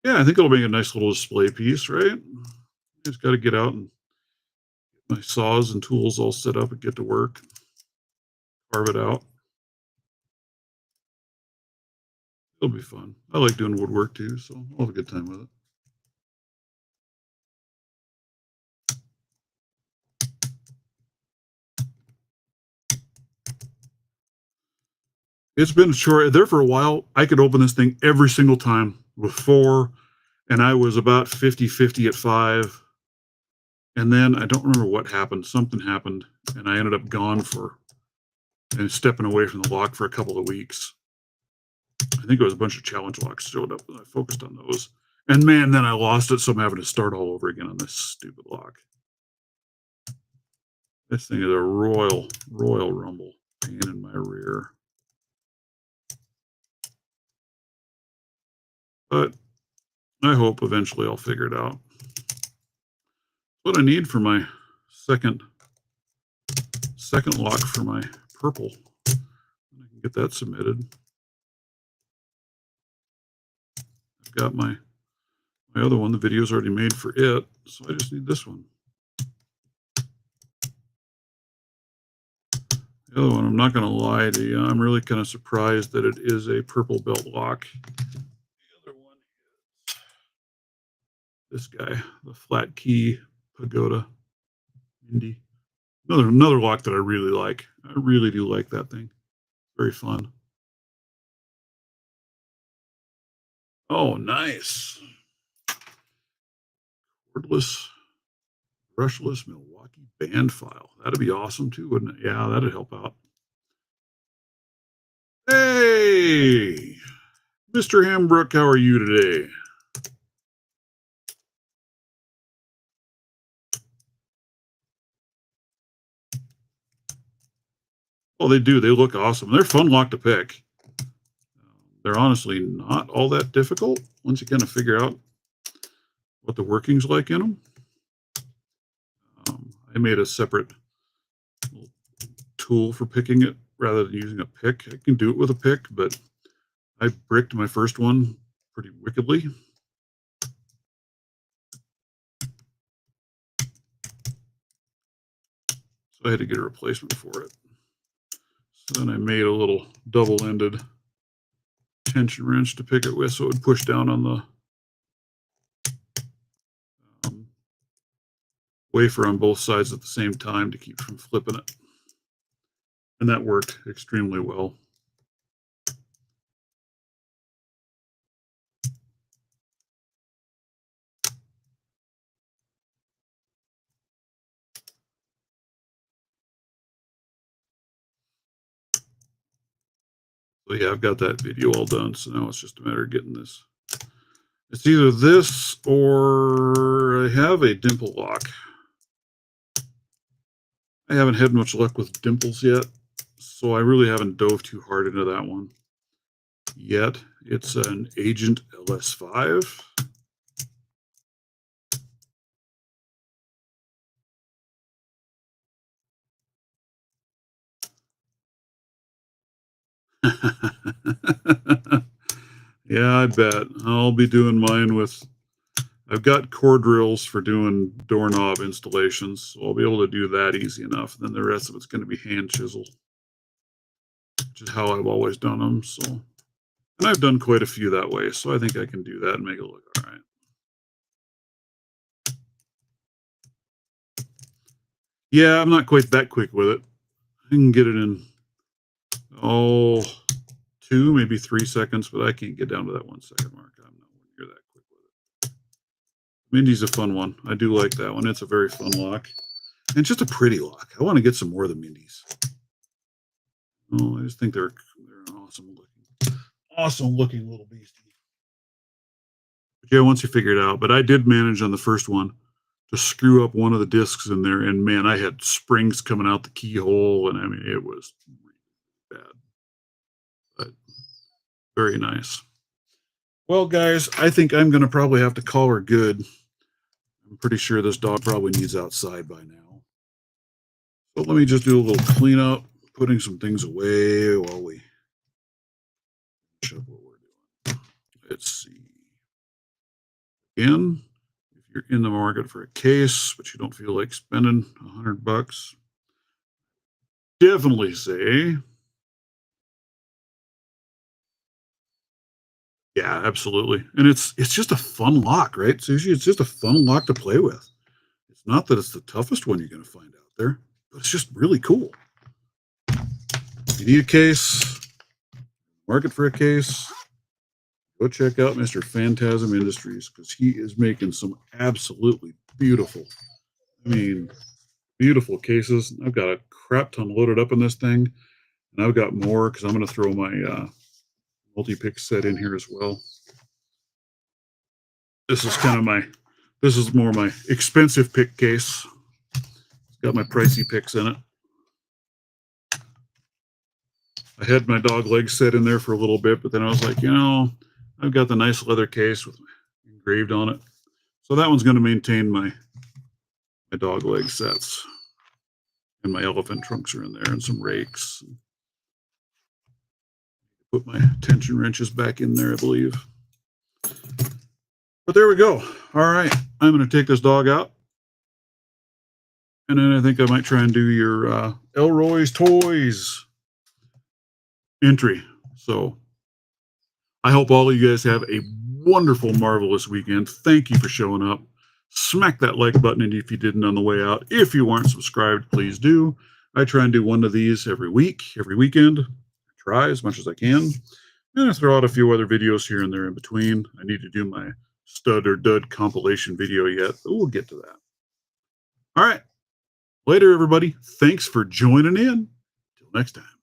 it. Yeah, I think it'll make a nice little display piece, right? Just got to get out and get my saws and tools all set up and get to work. Carve it out. It'll be fun. I like doing woodwork too, so I'll have a good time with it. It's been short there for a while. I could open this thing every single time with 4, and I was about 50-50 at 5. And then I don't remember what happened. Something happened, and I ended up gone for and stepping away from the lock for a couple of weeks. I think it was a bunch of challenge locks showed up, and I focused on those. And man, then I lost it, so I'm having to start all over again on this stupid lock. This thing is a royal rumble. Pain in my rear. But I hope eventually I'll figure it out. What I need for my second lock for my purple. I can get that submitted. I've got my other one. The video's already made for it, so I just need this one. The other one, I'm not going to lie to you, I'm really kind of surprised that it is a purple belt lock. The other one is this guy, the flat key pagoda Indy. Another lock that I really like. I really do like that thing. Very fun. Oh, nice. Cordless, brushless Milwaukee band file. That'd be awesome too, wouldn't it? Yeah, that'd help out. Hey, Mr. Hambrook, how are you today? Oh, they do. They look awesome. They're fun lock to pick. They're honestly not all that difficult once you kind of figure out what the working's like in them. I made a separate tool for picking it rather than using a pick. I can do it with a pick, but I bricked my first one pretty wickedly. So I had to get a replacement for it. So then I made a little double-ended tension wrench to pick it with so it would push down on the wafer on both sides at the same time to keep from flipping it. And that worked extremely well. So yeah, I've got that video all done. So now it's just a matter of getting this. It's either this or I have a dimple lock. I haven't had much luck with dimples yet, so I really haven't dove too hard into that one yet. It's an Agent LS5. Yeah, I bet. I'll be doing mine with, I've got core drills for doing doorknob installations, so I'll be able to do that easy enough. Then the rest of it's going to be hand chisel, which is how I've always done them. So, and I've done quite a few that way, so I think I can do that and make it look all right. Yeah, I'm not quite that quick with it. I can get it in, 2, maybe 3 seconds, but I can't get down to that 1 second mark. I'm not near that quick with it. Mindy's a fun one. I do like that one. It's a very fun lock. And just a pretty lock. I want to get some more of the Mindy's. Oh, I just think they're an awesome looking little beastie. But yeah, once you figure it out. But I did manage on the first one to screw up one of the discs in there, and man, I had springs coming out the keyhole, and I mean, it was bad. But very nice. Well, guys, I think I'm going to probably have to call her good. I'm pretty sure this dog probably needs outside by now. So let me just do a little cleanup, putting some things away while we finish up what we're doing. Let's see. Again, if you're in the market for a case, but you don't feel like spending $100, definitely say, yeah, absolutely. And it's just a fun lock, right, Sushi? It's just a fun lock to play with. It's not that it's the toughest one you're going to find out there, but it's just really cool. You need a case, market for a case, go check out Mr. Phantasm Industries because he is making some absolutely beautiful, I mean, beautiful cases. I've got a crap ton loaded up in this thing, and I've got more because I'm going to throw my multi-pick set in here as well. This is this is more my expensive pick case. It's got my pricey picks in it. I had my dog leg set in there for a little bit, but then I was like, I've got the nice leather case with engraved on it. So that one's going to maintain my dog leg sets. And my elephant trunks are in there and some rakes. Put my tension wrenches back in there, I believe. But there we go. All right. I'm going to take this dog out. And then I think I might try and do your Elroy's Toys entry. So I hope all of you guys have a wonderful, marvelous weekend. Thank you for showing up. Smack that like button if you didn't on the way out. If you aren't subscribed, please do. I try and do one of these every week, every weekend. I try as much as I can. And I throw out a few other videos here and there in between. I need to do my stud or dud compilation video yet, but we'll get to that. All right. Later, everybody. Thanks for joining in. Till next time.